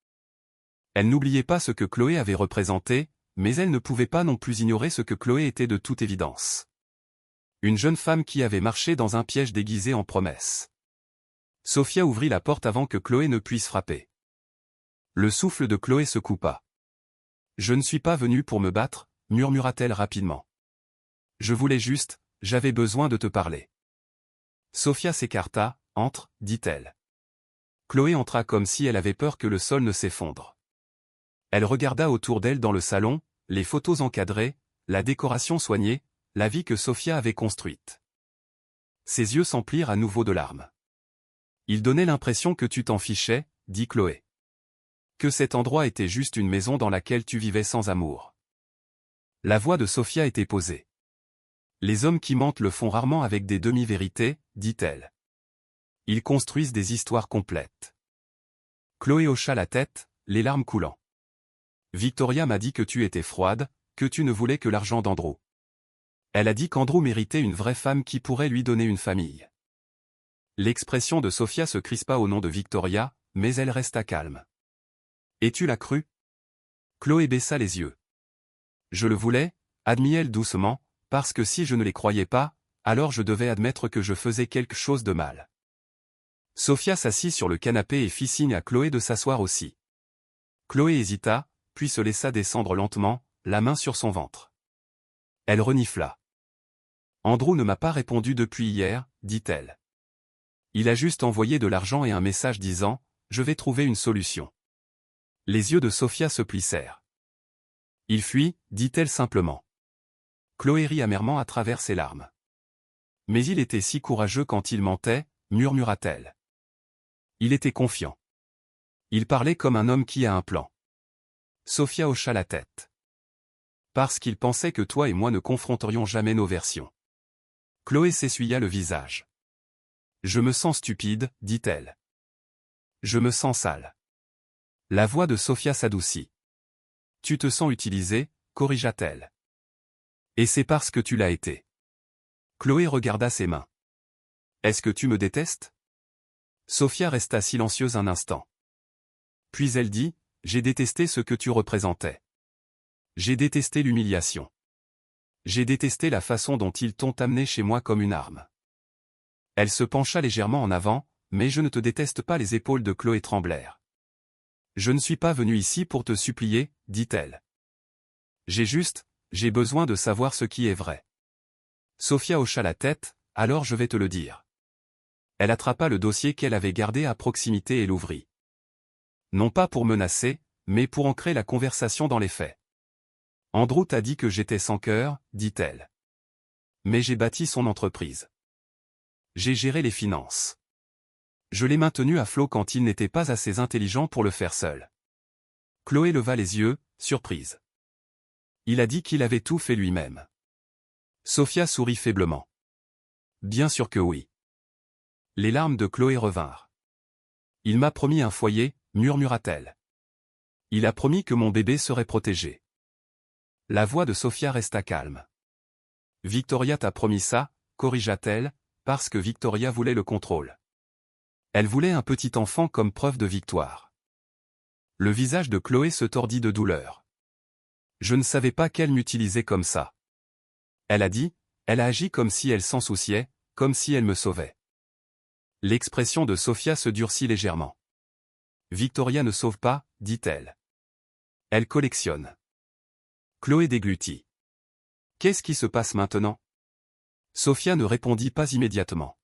Elle n'oubliait pas ce que Chloé avait représenté, mais elle ne pouvait pas non plus ignorer ce que Chloé était de toute évidence. Une jeune femme qui avait marché dans un piège déguisé en promesse. Sophia ouvrit la porte avant que Chloé ne puisse frapper. Le souffle de Chloé se coupa. « Je ne suis pas venue pour me battre », murmura-t-elle rapidement. « Je voulais juste, j'avais besoin de te parler. » Sophia s'écarta. « Entre, dit-elle. » Chloé entra comme si elle avait peur que le sol ne s'effondre. Elle regarda autour d'elle dans le salon, les photos encadrées, la décoration soignée, la vie que Sophia avait construite. Ses yeux s'emplirent à nouveau de larmes. « Il donnait l'impression que tu t'en fichais, dit Chloé. Que cet endroit était juste une maison dans laquelle tu vivais sans amour. » La voix de Sophia était posée. « Les hommes qui mentent le font rarement avec des demi-vérités, dit-elle. Ils construisent des histoires complètes. » Chloé hocha la tête, les larmes coulant. « Victoria m'a dit que tu étais froide, que tu ne voulais que l'argent d'Andrew. Elle a dit qu'Andrew méritait une vraie femme qui pourrait lui donner une famille. » L'expression de Sophia se crispa au nom de Victoria, mais elle resta calme. « Et tu l'as cru ?» Chloé baissa les yeux. « Je le voulais, » admit-elle doucement, « parce que si je ne les croyais pas, alors je devais admettre que je faisais quelque chose de mal. » Sophia s'assit sur le canapé et fit signe à Chloé de s'asseoir aussi. Chloé hésita, puis se laissa descendre lentement, la main sur son ventre. Elle renifla. « Andrew ne m'a pas répondu depuis hier, dit-elle. Il a juste envoyé de l'argent et un message disant « Je vais trouver une solution. » Les yeux de Sophia se plissèrent. « Il fuit, dit-elle simplement. » Chloé rit amèrement à travers ses larmes. « Mais il était si courageux quand il mentait, » murmura-t-elle. « Il était confiant. Il parlait comme un homme qui a un plan. » Sophia hocha la tête. « Parce qu'il pensait que toi et moi ne confronterions jamais nos versions. » Chloé s'essuya le visage. « Je me sens stupide, dit-elle. Je me sens sale. » La voix de Sophia s'adoucit. « Tu te sens utilisée, corrigea-t-elle. Et c'est parce que tu l'as été. » Chloé regarda ses mains. « Est-ce que tu me détestes ?» Sophia resta silencieuse un instant. Puis elle dit, « J'ai détesté ce que tu représentais. J'ai détesté l'humiliation. J'ai détesté la façon dont ils t'ont amené chez moi comme une arme. » Elle se pencha légèrement en avant, « Mais je ne te déteste pas. » Les épaules de Chloé tremblèrent. « Je ne suis pas venue ici pour te supplier, dit-elle. J'ai besoin de savoir ce qui est vrai. » Sophia hocha la tête, « Alors je vais te le dire. » Elle attrapa le dossier qu'elle avait gardé à proximité et l'ouvrit. Non pas pour menacer, mais pour ancrer la conversation dans les faits. « Andrew t'a dit que j'étais sans cœur, dit-elle. Mais j'ai bâti son entreprise. J'ai géré les finances. Je l'ai maintenu à flot quand il n'était pas assez intelligent pour le faire seul. » Chloé leva les yeux, surprise. « Il a dit qu'il avait tout fait lui-même. » Sophia sourit faiblement. « Bien sûr que oui. » Les larmes de Chloé revinrent. « Il m'a promis un foyer, » murmura-t-elle. « Il a promis que mon bébé serait protégé. » La voix de Sophia resta calme. « Victoria t'a promis ça, » corrigea-t-elle, parce que Victoria voulait le contrôle. Elle voulait un petit enfant comme preuve de victoire. Le visage de Chloé se tordit de douleur. « Je ne savais pas qu'elle m'utilisait comme ça. » Elle a dit, elle a agi comme si elle s'en souciait, comme si elle me sauvait. L'expression de Sophia se durcit légèrement. « Victoria ne sauve pas, dit-elle. Elle collectionne. » Chloé déglutit. « Qu'est-ce qui se passe maintenant ?» Sophia ne répondit pas immédiatement.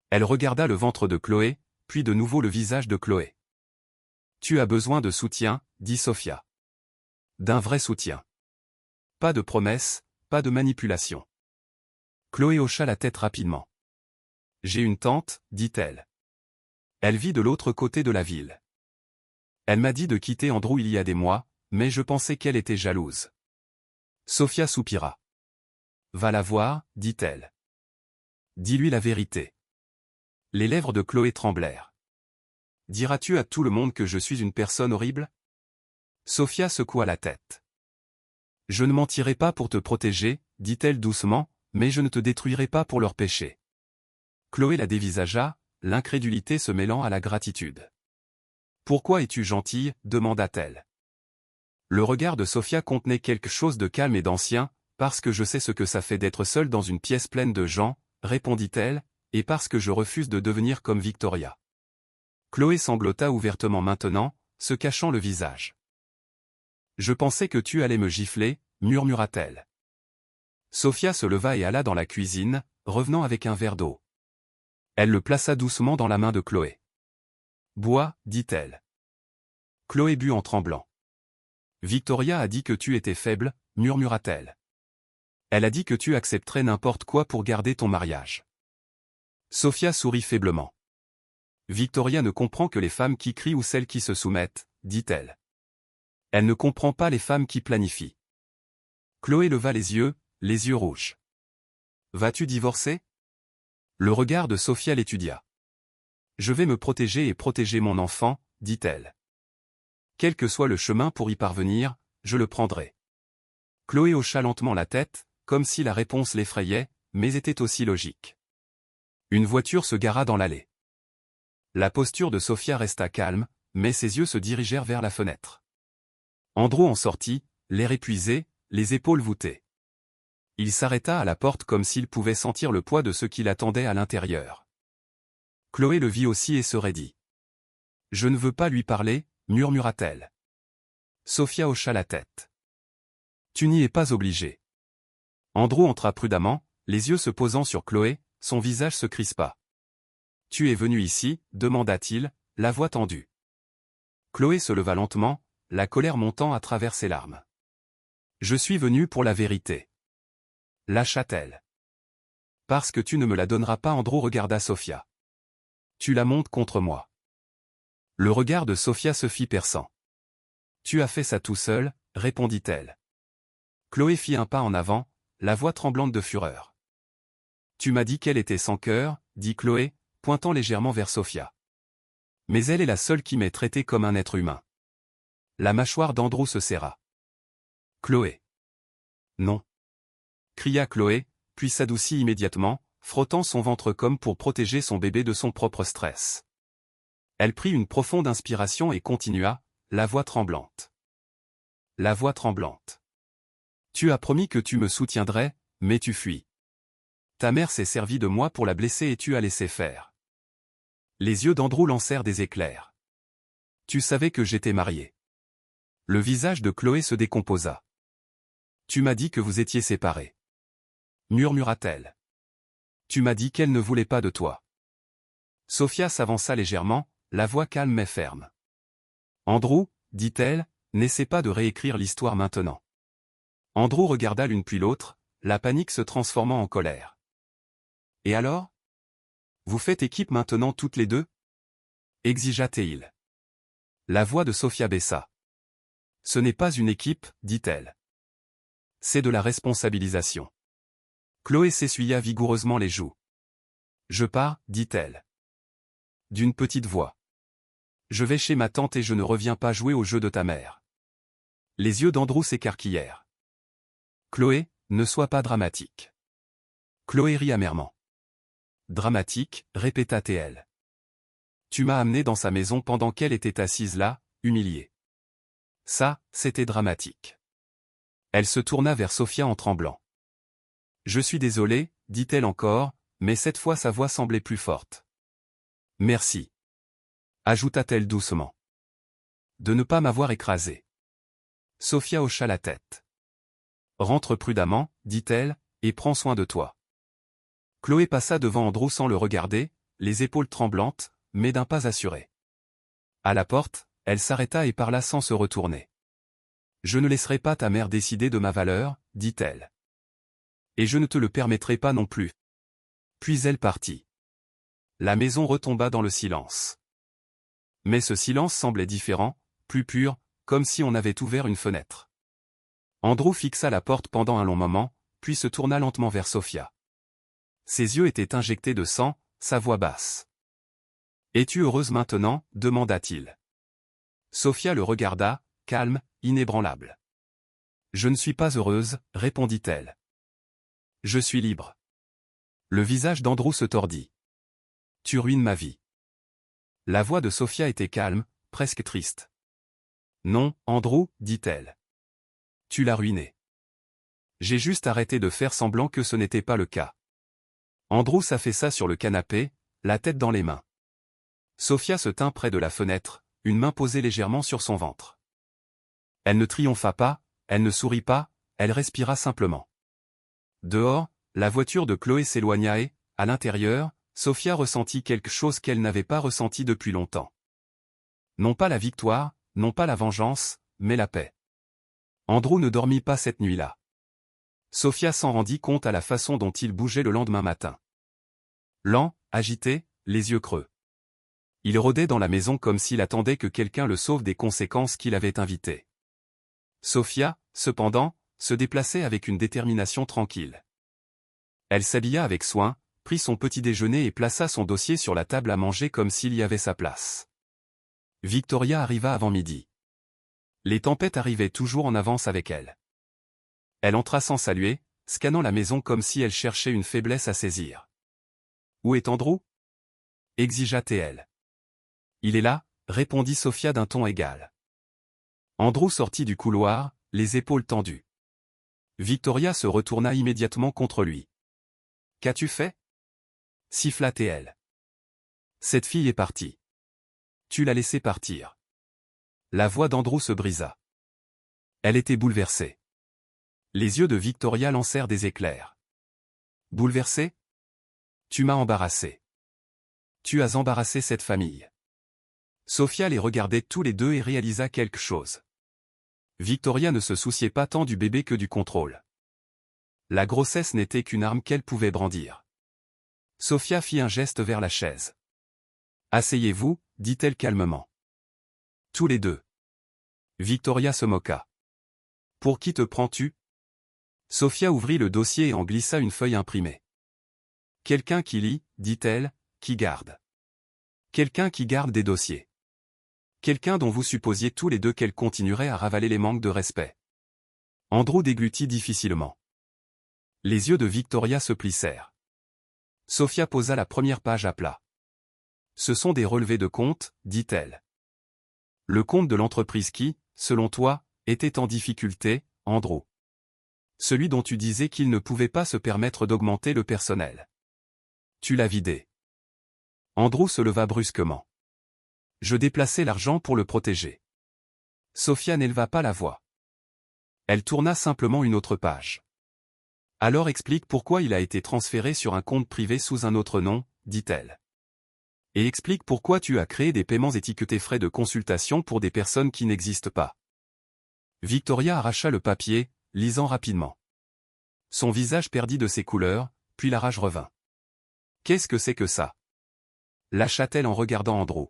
Elle regarda le ventre de Chloé, puis de nouveau le visage de Chloé. « Tu as besoin de soutien, dit Sophia. D'un vrai soutien. Pas de promesses, pas de manipulation. » Chloé hocha la tête rapidement. « J'ai une tante, dit-elle. Elle vit de l'autre côté de la ville. Elle m'a dit de quitter Andrew il y a des mois, mais je pensais qu'elle était jalouse. » Sophia soupira. « Va la voir, dit-elle. Dis-lui la vérité. » Les lèvres de Chloé tremblèrent. Diras-tu à tout le monde que je suis une personne horrible? Sophia secoua la tête. Je ne mentirai pas pour te protéger, dit-elle doucement, mais je ne te détruirai pas pour leur péché. Chloé la dévisagea, l'incrédulité se mêlant à la gratitude. Pourquoi es-tu gentille? Demanda-t-elle. Le regard de Sophia contenait quelque chose de calme et d'ancien, parce que je sais ce que ça fait d'être seule dans une pièce pleine de gens, répondit-elle, et parce que je refuse de devenir comme Victoria. Chloé sanglota ouvertement maintenant, se cachant le visage. Je pensais que tu allais me gifler, murmura-t-elle. Sophia se leva et alla dans la cuisine, revenant avec un verre d'eau. Elle le plaça doucement dans la main de Chloé. Bois, dit-elle. Chloé but en tremblant. Victoria a dit que tu étais faible, murmura-t-elle. Elle a dit que tu accepterais n'importe quoi pour garder ton mariage. Sophia sourit faiblement. Victoria ne comprend que les femmes qui crient ou celles qui se soumettent, dit-elle. Elle ne comprend pas les femmes qui planifient. Chloé leva les yeux rouges. Vas-tu divorcer? Le regard de Sophia l'étudia. Je vais me protéger et protéger mon enfant, dit-elle. Quel que soit le chemin pour y parvenir, je le prendrai. Chloé hocha lentement la tête, comme si la réponse l'effrayait, mais était aussi logique. Une voiture se gara dans l'allée. La posture de Sophia resta calme, mais ses yeux se dirigèrent vers la fenêtre. Andrew en sortit, l'air épuisé, les épaules voûtées. Il s'arrêta à la porte comme s'il pouvait sentir le poids de ce qui l'attendait à l'intérieur. Chloé le vit aussi et se raidit. « Je ne veux pas lui parler », murmura-t-elle. Sophia hocha la tête. « Tu n'y es pas obligé. » Andrew entra prudemment, les yeux se posant sur Chloé, son visage se crispa. « Tu es venu ici ?» demanda-t-il, la voix tendue. Chloé se leva lentement, la colère montant à travers ses larmes. « Je suis venu pour la vérité. » Lâcha-t-elle. « Parce que tu ne me la donneras pas. » Andrew regarda Sophia. « Tu la montes contre moi. » Le regard de Sophia se fit perçant. « Tu as fait ça tout seul, » répondit-elle. Chloé fit un pas en avant, la voix tremblante de fureur. « Tu m'as dit qu'elle était sans cœur, » dit Chloé, pointant légèrement vers Sophia. « Mais elle est la seule qui m'ait traité comme un être humain. » La mâchoire d'Andrew se serra. « Chloé. »« Non. » cria Chloé, puis s'adoucit immédiatement, frottant son ventre comme pour protéger son bébé de son propre stress. Elle prit une profonde inspiration et continua, la voix tremblante. La voix tremblante. « Tu as promis que tu me soutiendrais, mais tu fuis. Ta mère s'est servie de moi pour la blesser et tu as laissé faire. » Les yeux d'Andrew lancèrent des éclairs. « Tu savais que j'étais marié. » Le visage de Chloé se décomposa. « Tu m'as dit que vous étiez séparés. » murmura-t-elle. « Tu m'as dit qu'elle ne voulait pas de toi. » Sophia s'avança légèrement, la voix calme mais ferme. « Andrew, dit-elle, n'essaie pas de réécrire l'histoire maintenant. » Andrew regarda l'une puis l'autre, la panique se transformant en colère. « Et alors? Vous faites équipe maintenant toutes les deux? » exigea-t-il. La voix de Sophia baissa. « Ce n'est pas une équipe, dit-elle. C'est de la responsabilisation. » Chloé s'essuya vigoureusement les joues. « Je pars, dit-elle. D'une petite voix. Je vais chez ma tante et je ne reviens pas jouer au jeu de ta mère. » Les yeux d'Andrew s'écarquillèrent. « Chloé, ne sois pas dramatique. » Chloé rit amèrement. « Dramatique, répéta-t-elle. Tu m'as amené dans sa maison pendant qu'elle était assise là, humiliée. Ça, c'était dramatique. » Elle se tourna vers Sophia en tremblant. « Je suis désolée, dit-elle encore, mais cette fois sa voix semblait plus forte. « Merci. » ajouta-t-elle doucement. « De ne pas m'avoir écrasée. » Sophia hocha la tête. « Rentre prudemment, dit-elle, et prends soin de toi. » Chloé passa devant Andrew sans le regarder, les épaules tremblantes, mais d'un pas assuré. À la porte, elle s'arrêta et parla sans se retourner. « Je ne laisserai pas ta mère décider de ma valeur, dit-elle. Et je ne te le permettrai pas non plus. » Puis elle partit. La maison retomba dans le silence. Mais ce silence semblait différent, plus pur, comme si on avait ouvert une fenêtre. Andrew fixa la porte pendant un long moment, puis se tourna lentement vers Sophia. Ses yeux étaient injectés de sang, sa voix basse. Es-tu heureuse maintenant, demanda-t-il. Sofia le regarda, calme, inébranlable. Je ne suis pas heureuse, répondit-elle. Je suis libre. Le visage d'Andrew se tordit. Tu ruines ma vie. La voix de Sofia était calme, presque triste. Non, Andrew, dit-elle. Tu l'as ruiné. J'ai juste arrêté de faire semblant que ce n'était pas le cas. Andrew s'affaissa sur le canapé, la tête dans les mains. Sofia se tint près de la fenêtre, une main posée légèrement sur son ventre. Elle ne triompha pas, elle ne sourit pas, elle respira simplement. Dehors, la voiture de Chloé s'éloigna et, à l'intérieur, Sofia ressentit quelque chose qu'elle n'avait pas ressenti depuis longtemps. Non pas la victoire, non pas la vengeance, mais la paix. Andrew ne dormit pas cette nuit-là. Sofia s'en rendit compte à la façon dont il bougeait le lendemain matin. Lent, agité, les yeux creux. Il rôdait dans la maison comme s'il attendait que quelqu'un le sauve des conséquences qu'il avait invitées. Sofia, cependant, se déplaçait avec une détermination tranquille. Elle s'habilla avec soin, prit son petit déjeuner et plaça son dossier sur la table à manger comme s'il y avait sa place. Victoria arriva avant midi. Les tempêtes arrivaient toujours en avance avec elle. Elle entra sans saluer, scannant la maison comme si elle cherchait une faiblesse à saisir. « Où est Andrew » exigea-t-elle. « Il est là » répondit Sofia d'un ton égal. Andrew sortit du couloir, les épaules tendues. Victoria se retourna immédiatement contre lui. « Qu'as-tu fait » siffla-t-elle. « Cette fille est partie. Tu l'as laissée partir. » La voix d'Andrew se brisa. Elle était bouleversée. Les yeux de Victoria lancèrent des éclairs. « Bouleversée ? Tu m'as embarrassé. Tu as embarrassé cette famille. » Sofia les regardait tous les deux et réalisa quelque chose. Victoria ne se souciait pas tant du bébé que du contrôle. La grossesse n'était qu'une arme qu'elle pouvait brandir. Sofia fit un geste vers la chaise. « Asseyez-vous, dit-elle calmement. Tous les deux. » Victoria se moqua. « Pour qui te prends-tu » Sofia ouvrit le dossier et en glissa une feuille imprimée. « Quelqu'un qui lit, dit-elle, qui garde. Quelqu'un qui garde des dossiers. Quelqu'un dont vous supposiez tous les deux qu'elle continuerait à ravaler les manques de respect. » Andrew déglutit difficilement. Les yeux de Victoria se plissèrent. Sofia posa la première page à plat. « Ce sont des relevés de compte, dit-elle. Le compte de l'entreprise qui, selon toi, était en difficulté, Andrew. Celui dont tu disais qu'il ne pouvait pas se permettre d'augmenter le personnel. Tu l'as vidé. » Andrew se leva brusquement. « Je déplaçais l'argent pour le protéger. » Sofia n'éleva pas la voix. Elle tourna simplement une autre page. « Alors explique pourquoi il a été transféré sur un compte privé sous un autre nom, dit-elle. Et explique pourquoi tu as créé des paiements étiquetés frais de consultation pour des personnes qui n'existent pas. » Victoria arracha le papier, lisant rapidement. Son visage perdit de ses couleurs, puis la rage revint. « Qu'est-ce que c'est que ça » lâcha-t-elle en regardant Andrew.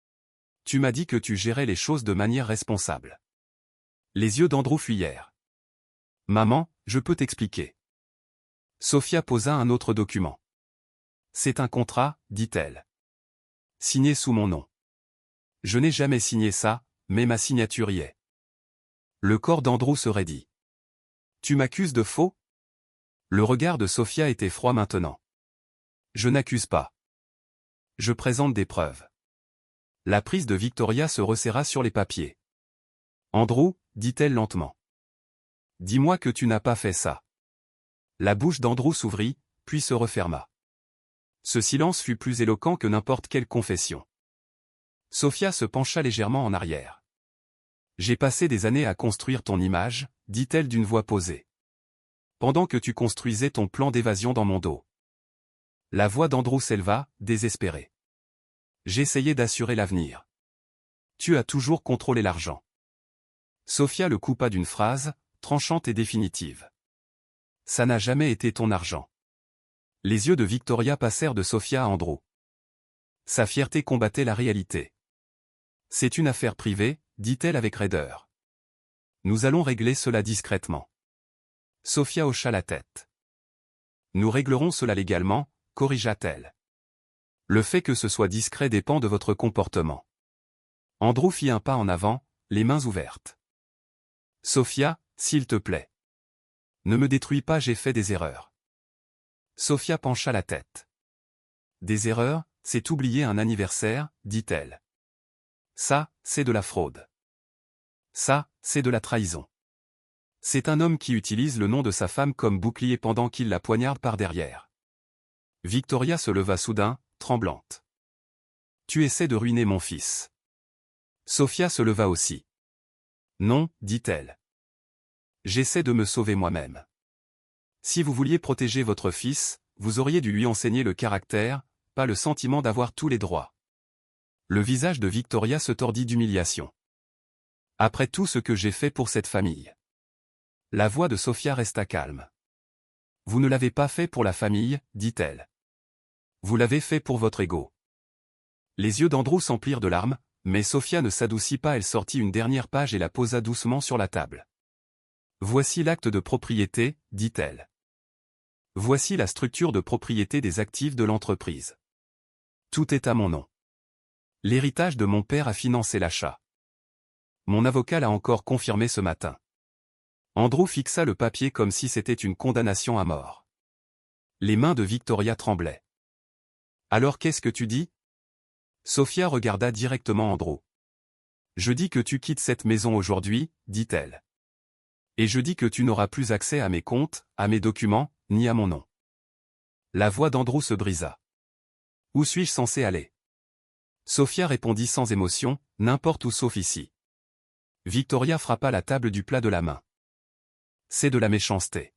« Tu m'as dit que tu gérais les choses de manière responsable. » Les yeux d'Andrew fuyèrent. « Maman, je peux t'expliquer. » Sofia posa un autre document. « C'est un contrat, dit-elle. Signé sous mon nom. Je n'ai jamais signé ça, mais ma signature y est. » Le corps d'Andrew se raidit. « Tu m'accuses de faux » Le regard de Sofia était froid maintenant. « Je n'accuse pas. Je présente des preuves. » La prise de Victoria se resserra sur les papiers. « Andrew, dit-elle lentement. Dis-moi que tu n'as pas fait ça. » La bouche d'Andrew s'ouvrit, puis se referma. Ce silence fut plus éloquent que n'importe quelle confession. Sofia se pencha légèrement en arrière. « J'ai passé des années à construire ton image, dit-elle d'une voix posée. Pendant que tu construisais ton plan d'évasion dans mon dos. » La voix d'Andrew s'éleva, désespérée. « J'essayais d'assurer l'avenir. Tu as toujours contrôlé l'argent. » Sofia le coupa d'une phrase, tranchante et définitive. « Ça n'a jamais été ton argent. » Les yeux de Victoria passèrent de Sofia à Andrew. Sa fierté combattait la réalité. « C'est une affaire privée, dit-elle avec raideur. Nous allons régler cela discrètement. » Sofia hocha la tête. « Nous réglerons cela légalement, corrigea-t-elle. Le fait que ce soit discret dépend de votre comportement. Andrew fit un pas en avant, les mains ouvertes. Sophia, s'il te plaît. Ne me détruis pas, j'ai fait des erreurs. Sophia pencha la tête. Des erreurs, c'est oublier un anniversaire, dit-elle. Ça, c'est de la fraude. Ça, c'est de la trahison. C'est un homme qui utilise le nom de sa femme comme bouclier pendant qu'il la poignarde par derrière. Victoria se leva soudain, tremblante. Tu essaies de ruiner mon fils. Sophia se leva aussi. Non, dit-elle. J'essaie de me sauver moi-même. Si vous vouliez protéger votre fils, vous auriez dû lui enseigner le caractère, pas le sentiment d'avoir tous les droits. Le visage de Victoria se tordit d'humiliation. Après tout ce que j'ai fait pour cette famille. La voix de Sophia resta calme. Vous ne l'avez pas fait pour la famille, dit-elle. Vous l'avez fait pour votre ego. Les yeux d'Andrew s'emplirent de larmes, mais Sophia ne s'adoucit pas, elle sortit une dernière page et la posa doucement sur la table. Voici l'acte de propriété, dit-elle. Voici la structure de propriété des actifs de l'entreprise. Tout est à mon nom. L'héritage de mon père a financé l'achat. Mon avocat l'a encore confirmé ce matin. Andrew fixa le papier comme si c'était une condamnation à mort. Les mains de Victoria tremblaient. Alors qu'est-ce que tu dis? Sophia regarda directement Andrew. Je dis que tu quittes cette maison aujourd'hui, dit-elle. Et je dis que tu n'auras plus accès à mes comptes, à mes documents, ni à mon nom. La voix d'Andrew se brisa. Où suis-je censé aller? Sophia répondit sans émotion, n'importe où sauf ici. Victoria frappa la table du plat de la main. C'est de la méchanceté.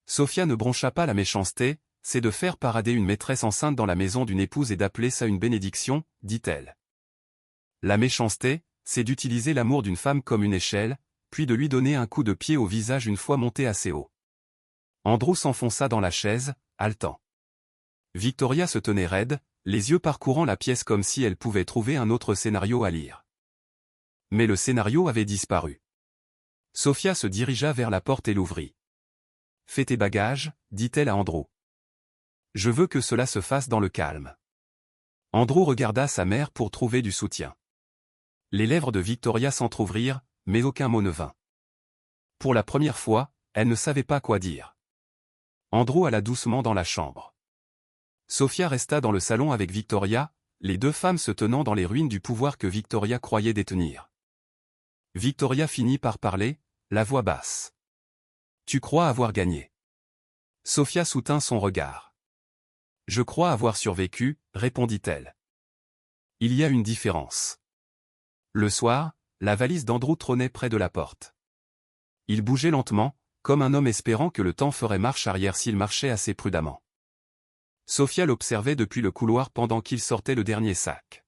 Sophia ne broncha pas la méchanceté, c'est de faire parader une maîtresse enceinte dans la maison d'une épouse et d'appeler ça une bénédiction, dit-elle. La méchanceté, c'est d'utiliser l'amour d'une femme comme une échelle, puis de lui donner un coup de pied au visage une fois monté assez haut. Andrew s'enfonça dans la chaise, haletant. Victoria se tenait raide, les yeux parcourant la pièce comme si elle pouvait trouver un autre scénario à lire. Mais le scénario avait disparu. Sophia se dirigea vers la porte et l'ouvrit. « Fais tes bagages, dit-elle à Andrew. Je veux que cela se fasse dans le calme. » Andrew regarda sa mère pour trouver du soutien. Les lèvres de Victoria s'entr'ouvrirent, mais aucun mot ne vint. Pour la première fois, elle ne savait pas quoi dire. Andrew alla doucement dans la chambre. Sophia resta dans le salon avec Victoria, les deux femmes se tenant dans les ruines du pouvoir que Victoria croyait détenir. Victoria finit par parler, la voix basse. « Tu crois avoir gagné. » Sophia soutint son regard. « Je crois avoir survécu, répondit-elle. Il y a une différence. » Le soir, la valise d'Andrew trônait près de la porte. Il bougeait lentement, comme un homme espérant que le temps ferait marche arrière s'il marchait assez prudemment. Sophia l'observait depuis le couloir pendant qu'il sortait le dernier sac.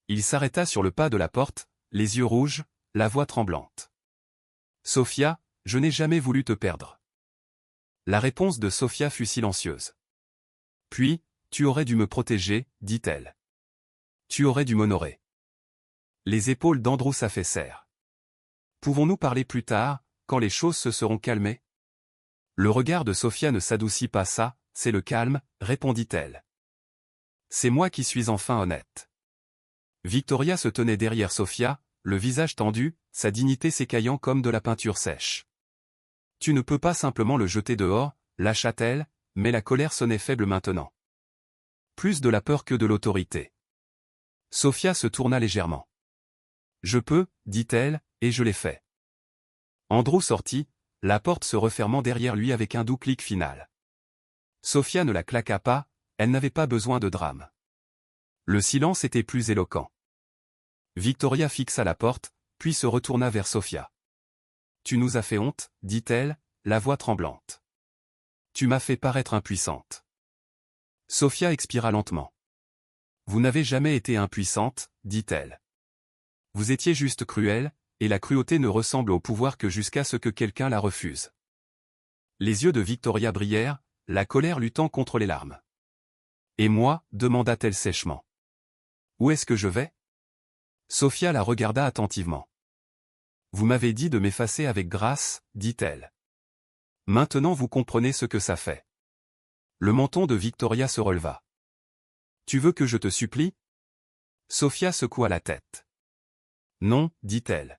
Il s'arrêta sur le pas de la porte, les yeux rouges, la voix tremblante. « Sophia, je n'ai jamais voulu te perdre. » La réponse de Sophia fut silencieuse. Puis, tu aurais dû me protéger, dit-elle. Tu aurais dû m'honorer. Les épaules d'Andrew s'affaissèrent. Pouvons-nous parler plus tard, quand les choses se seront calmées? Le regard de Sophia ne s'adoucit pas, ça, c'est le calme, répondit-elle. C'est moi qui suis enfin honnête. Victoria se tenait derrière Sophia, le visage tendu, sa dignité s'écaillant comme de la peinture sèche. Tu ne peux pas simplement le jeter dehors, lâcha-t-elle, mais la colère sonnait faible maintenant. Plus de la peur que de l'autorité. Sophia se tourna légèrement. Je peux, dit-elle, et je l'ai fait. Andrew sortit, la porte se refermant derrière lui avec un doux clic final. Sophia ne la claqua pas, elle n'avait pas besoin de drame. Le silence était plus éloquent. Victoria fixa la porte, puis se retourna vers Sophia. Tu nous as fait honte, dit-elle, la voix tremblante. Tu m'as fait paraître impuissante. Sophia expira lentement. Vous n'avez jamais été impuissante, dit-elle. Vous étiez juste cruelle, et la cruauté ne ressemble au pouvoir que jusqu'à ce que quelqu'un la refuse. Les yeux de Victoria brillèrent, la colère luttant contre les larmes. Et moi, demanda-t-elle sèchement. Où est-ce que je vais? Sophia la regarda attentivement. Vous m'avez dit de m'effacer avec grâce, dit-elle. Maintenant vous comprenez ce que ça fait. Le menton de Victoria se releva. Tu veux que je te supplie? Sophia secoua la tête. Non, dit-elle.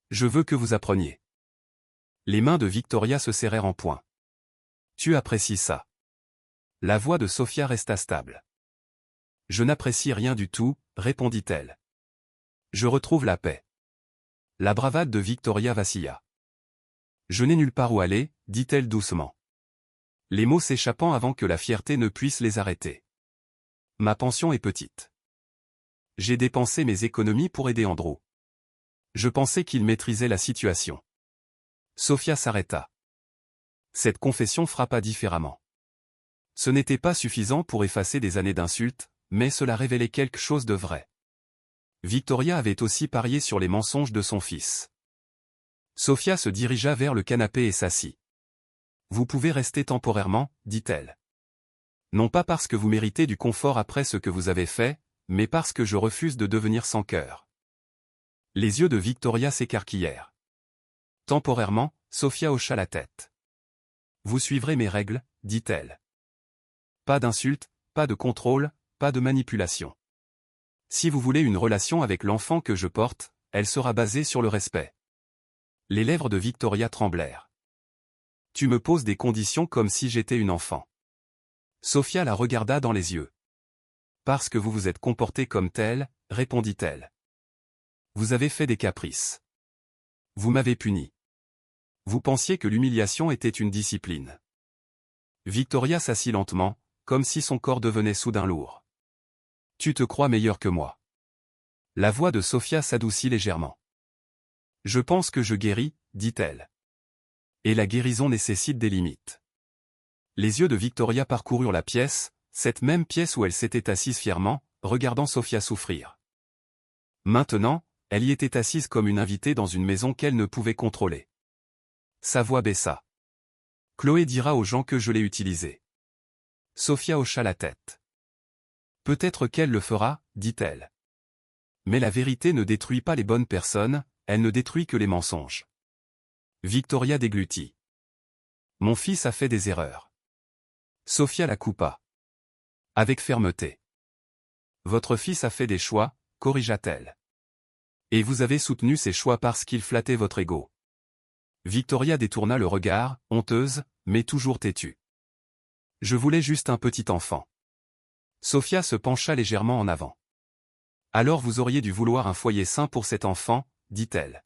Je veux que vous appreniez. Les mains de Victoria se serrèrent en poing. Tu apprécies ça. La voix de Sophia resta stable. Je n'apprécie rien du tout, répondit-elle. Je retrouve la paix. La bravade de Victoria vacilla. Je n'ai nulle part où aller, dit-elle doucement. Les mots s'échappant avant que la fierté ne puisse les arrêter. Ma pension est petite. J'ai dépensé mes économies pour aider Andrew. Je pensais qu'il maîtrisait la situation. Sophia s'arrêta. Cette confession frappa différemment. Ce n'était pas suffisant pour effacer des années d'insultes, mais cela révélait quelque chose de vrai. Victoria avait aussi parié sur les mensonges de son fils. Sophia se dirigea vers le canapé et s'assit. Vous pouvez rester temporairement, dit-elle. Non pas parce que vous méritez du confort après ce que vous avez fait, mais parce que je refuse de devenir sans cœur. Les yeux de Victoria s'écarquillèrent. Temporairement, Sophia hocha la tête. Vous suivrez mes règles, dit-elle. Pas d'insultes, pas de contrôle, pas de manipulation. Si vous voulez une relation avec l'enfant que je porte, elle sera basée sur le respect. Les lèvres de Victoria tremblèrent. Tu me poses des conditions comme si j'étais une enfant. Sophia la regarda dans les yeux. Parce que vous vous êtes comporté comme tel, répondit-elle. Vous avez fait des caprices. Vous m'avez puni. Vous pensiez que l'humiliation était une discipline. Victoria s'assit lentement, comme si son corps devenait soudain lourd. Tu te crois meilleur que moi. La voix de Sophia s'adoucit légèrement. Je pense que je guéris, dit-elle. Et la guérison nécessite des limites. Les yeux de Victoria parcoururent la pièce, cette même pièce où elle s'était assise fièrement, regardant Sophia souffrir. Maintenant, elle y était assise comme une invitée dans une maison qu'elle ne pouvait contrôler. Sa voix baissa. Chloé dira aux gens que je l'ai utilisée. Sophia hocha la tête. Peut-être qu'elle le fera, dit-elle. Mais la vérité ne détruit pas les bonnes personnes, elle ne détruit que les mensonges. Victoria déglutit. Mon fils a fait des erreurs. Sophia la coupa. Avec fermeté. Votre fils a fait des choix, corrigea-t-elle. Et vous avez soutenu ces choix parce qu'ils flattaient votre ego. Victoria détourna le regard, honteuse, mais toujours têtue. Je voulais juste un petit enfant. Sophia se pencha légèrement en avant. Alors vous auriez dû vouloir un foyer sain pour cet enfant, dit-elle.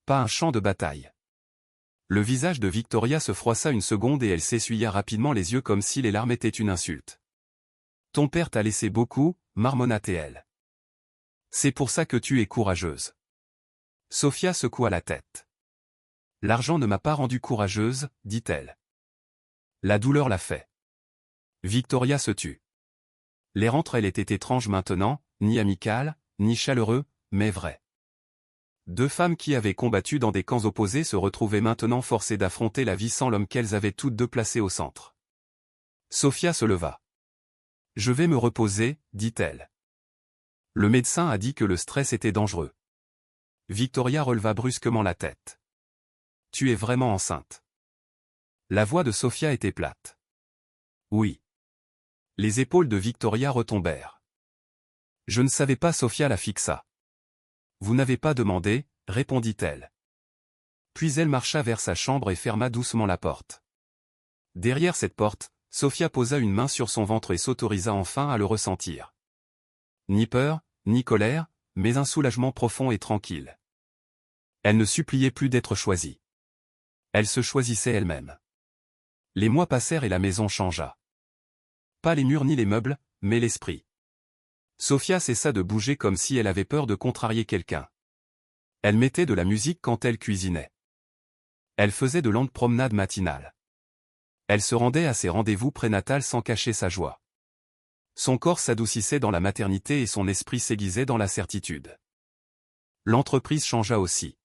Pas un champ de bataille. Le visage de Victoria se froissa une seconde et elle s'essuya rapidement les yeux comme si les larmes étaient une insulte. Ton père t'a laissé beaucoup, marmonna-t-elle. C'est pour ça que tu es courageuse. Sophia secoua la tête. L'argent ne m'a pas rendue courageuse, dit-elle. La douleur l'a fait. Victoria se tut. L'air entre elles était étrange maintenant, ni amical, ni chaleureux, mais vrai. Deux femmes qui avaient combattu dans des camps opposés se retrouvaient maintenant forcées d'affronter la vie sans l'homme qu'elles avaient toutes deux placé au centre. Sophia se leva. Je vais me reposer, dit-elle. Le médecin a dit que le stress était dangereux. Victoria releva brusquement la tête. Tu es vraiment enceinte. La voix de Sophia était plate. Oui. Les épaules de Victoria retombèrent. Je ne savais pas, Sophia la fixa. Vous n'avez pas demandé, répondit-elle. Puis elle marcha vers sa chambre et ferma doucement la porte. Derrière cette porte, Sophia posa une main sur son ventre et s'autorisa enfin à le ressentir. Ni peur, ni colère, mais un soulagement profond et tranquille. Elle ne suppliait plus d'être choisie. Elle se choisissait elle-même. Les mois passèrent et la maison changea. Pas les murs ni les meubles, mais l'esprit. Sophia cessa de bouger comme si elle avait peur de contrarier quelqu'un. Elle mettait de la musique quand elle cuisinait. Elle faisait de longues promenades matinales. Elle se rendait à ses rendez-vous prénatals sans cacher sa joie. Son corps s'adoucissait dans la maternité et son esprit s'aiguisait dans la certitude. L'entreprise changea aussi.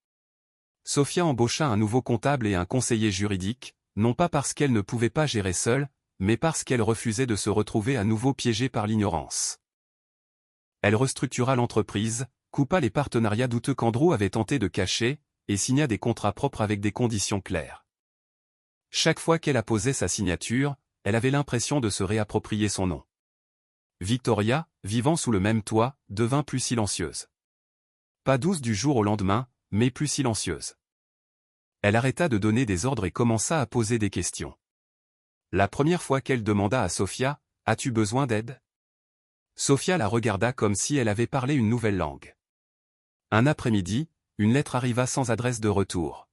Sophia embaucha un nouveau comptable et un conseiller juridique, non pas parce qu'elle ne pouvait pas gérer seule, mais parce qu'elle refusait de se retrouver à nouveau piégée par l'ignorance. Elle restructura l'entreprise, coupa les partenariats douteux qu'Andrew avait tenté de cacher, et signa des contrats propres avec des conditions claires. Chaque fois qu'elle apposait sa signature, elle avait l'impression de se réapproprier son nom. Victoria, vivant sous le même toit, devint plus silencieuse. Pas douce du jour au lendemain, mais plus silencieuse. Elle arrêta de donner des ordres et commença à poser des questions. La première fois qu'elle demanda à Sofia, « As-tu besoin d'aide ?» Sofia la regarda comme si elle avait parlé une nouvelle langue. Un après-midi, une lettre arriva sans adresse de retour.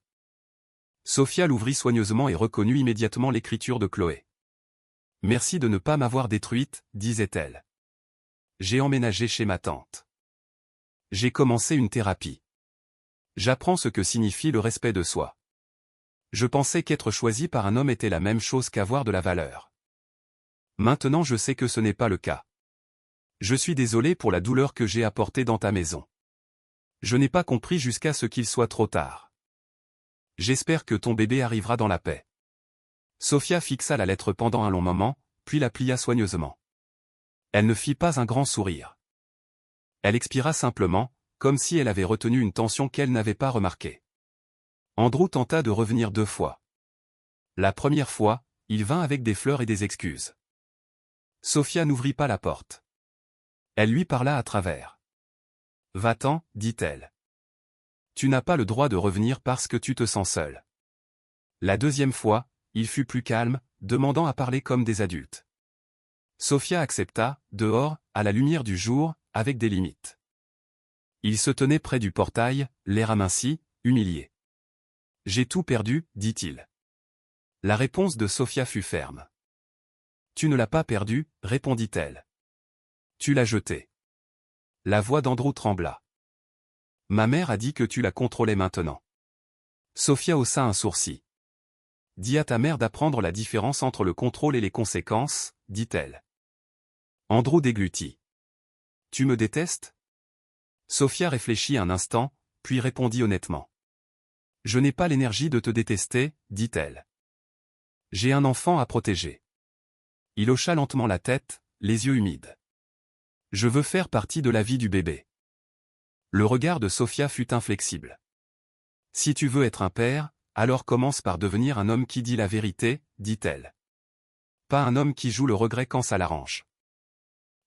Sofia l'ouvrit soigneusement et reconnut immédiatement l'écriture de Chloé. « Merci de ne pas m'avoir détruite, disait-elle. J'ai emménagé chez ma tante. J'ai commencé une thérapie. J'apprends ce que signifie le respect de soi. Je pensais qu'être choisi par un homme était la même chose qu'avoir de la valeur. Maintenant je sais que ce n'est pas le cas. Je suis désolé pour la douleur que j'ai apportée dans ta maison. Je n'ai pas compris jusqu'à ce qu'il soit trop tard. J'espère que ton bébé arrivera dans la paix. » Sofia fixa la lettre pendant un long moment, puis la plia soigneusement. Elle ne fit pas un grand sourire. Elle expira simplement, comme si elle avait retenu une tension qu'elle n'avait pas remarquée. Andrew tenta de revenir 2 fois. La première fois, il vint avec des fleurs et des excuses. Sofia n'ouvrit pas la porte. Elle lui parla à travers. « Va-t'en, dit-elle. Tu n'as pas le droit de revenir parce que tu te sens seul. » La deuxième fois, il fut plus calme, demandant à parler comme des adultes. Sofia accepta, dehors, à la lumière du jour, avec des limites. Il se tenait près du portail, l'air aminci, humilié. « J'ai tout perdu, dit-il. » La réponse de Sofia fut ferme. « Tu ne l'as pas perdu, répondit-elle. Tu l'as jeté. » La voix d'Andrew trembla. « Ma mère a dit que tu la contrôlais maintenant. » Sofia haussa un sourcil. « Dis à ta mère d'apprendre la différence entre le contrôle et les conséquences, dit-elle. » Andrew déglutit. « Tu me détestes ?» Sofia réfléchit un instant, puis répondit honnêtement. « Je n'ai pas l'énergie de te détester, dit-elle. J'ai un enfant à protéger. » Il hocha lentement la tête, les yeux humides. « Je veux faire partie de la vie du bébé. » Le regard de Sofia fut inflexible. « Si tu veux être un père, alors commence par devenir un homme qui dit la vérité, dit-elle. Pas un homme qui joue le regret quand ça l'arrange. »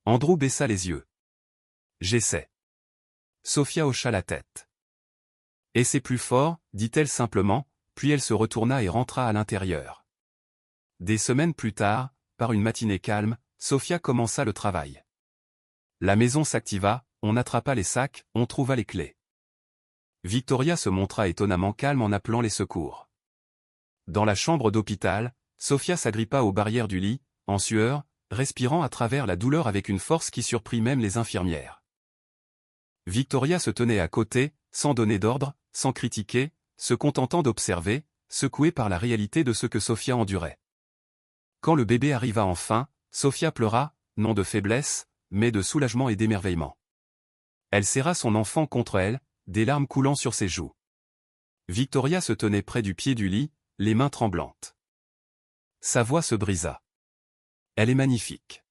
Andrew baissa les yeux. « J'essaie. » Sofia hocha la tête. « Et c'est plus fort, dit-elle simplement, puis elle se retourna et rentra à l'intérieur. Des semaines plus tard, par une matinée calme, Sofia commença le travail. La maison s'activa, on attrapa les sacs, on trouva les clés. Victoria se montra étonnamment calme en appelant les secours. Dans la chambre d'hôpital, Sofia s'agrippa aux barrières du lit, en sueur, respirant à travers la douleur avec une force qui surprit même les infirmières. Victoria se tenait à côté, sans donner d'ordre, sans critiquer, se contentant d'observer, secouée par la réalité de ce que Sofia endurait. Quand le bébé arriva enfin, Sofia pleura, non de faiblesse, mais de soulagement et d'émerveillement. Elle serra son enfant contre elle, des larmes coulant sur ses joues. Victoria se tenait près du pied du lit, les mains tremblantes. Sa voix se brisa. « Elle est magnifique. »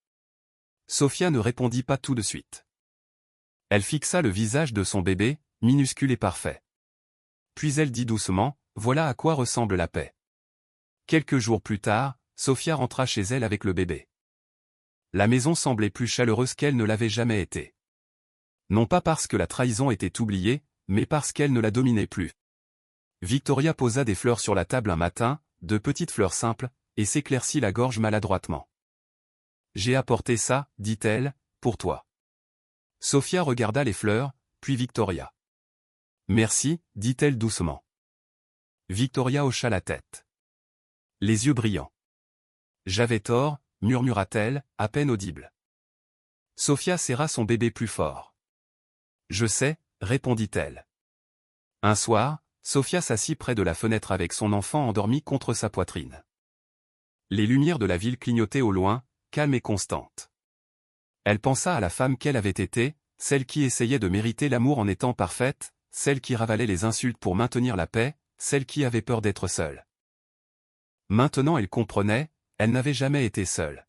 Sofia ne répondit pas tout de suite. Elle fixa le visage de son bébé, minuscule et parfait. Puis elle dit doucement, « Voilà à quoi ressemble la paix. » Quelques jours plus tard, Sofia rentra chez elle avec le bébé. La maison semblait plus chaleureuse qu'elle ne l'avait jamais été. Non pas parce que la trahison était oubliée, mais parce qu'elle ne la dominait plus. Victoria posa des fleurs sur la table un matin, de petites fleurs simples, et s'éclaircit la gorge maladroitement. « J'ai apporté ça, dit-elle, pour toi. » Sofia regarda les fleurs, puis Victoria. « Merci, dit-elle doucement. » Victoria hocha la tête. Les yeux brillants. « J'avais tort, murmura-t-elle, à peine audible. » Sofia serra son bébé plus fort. « Je sais, répondit-elle. » Un soir, Sofia s'assit près de la fenêtre avec son enfant endormi contre sa poitrine. Les lumières de la ville clignotaient au loin, calmes et constantes. Elle pensa à la femme qu'elle avait été, celle qui essayait de mériter l'amour en étant parfaite, celle qui ravalait les insultes pour maintenir la paix, celle qui avait peur d'être seule. Maintenant elle comprenait, elle n'avait jamais été seule.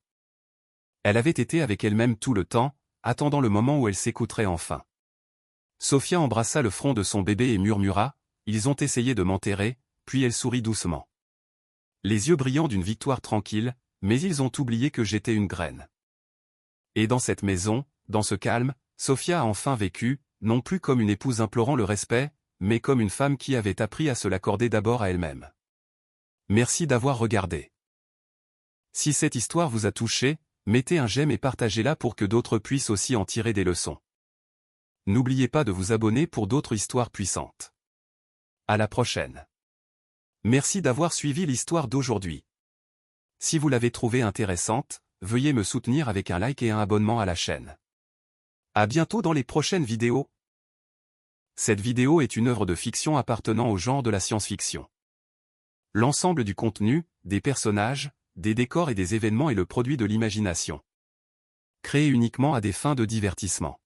Elle avait été avec elle-même tout le temps, attendant le moment où elle s'écouterait enfin. Sofia embrassa le front de son bébé et murmura, « Ils ont essayé de m'enterrer », puis elle sourit doucement. Les yeux brillants d'une victoire tranquille, mais ils ont oublié que j'étais une graine. Et dans cette maison, dans ce calme, Sophia a enfin vécu, non plus comme une épouse implorant le respect, mais comme une femme qui avait appris à se l'accorder d'abord à elle-même. Merci d'avoir regardé. Si cette histoire vous a touché, mettez un j'aime et partagez-la pour que d'autres puissent aussi en tirer des leçons. N'oubliez pas de vous abonner pour d'autres histoires puissantes. À la prochaine. Merci d'avoir suivi l'histoire d'aujourd'hui. Si vous l'avez trouvée intéressante, veuillez me soutenir avec un like et un abonnement à la chaîne. À bientôt dans les prochaines vidéos. Cette vidéo est une œuvre de fiction appartenant au genre de la science-fiction. L'ensemble du contenu, des personnages, des décors et des événements est le produit de l'imagination. Créé uniquement à des fins de divertissement.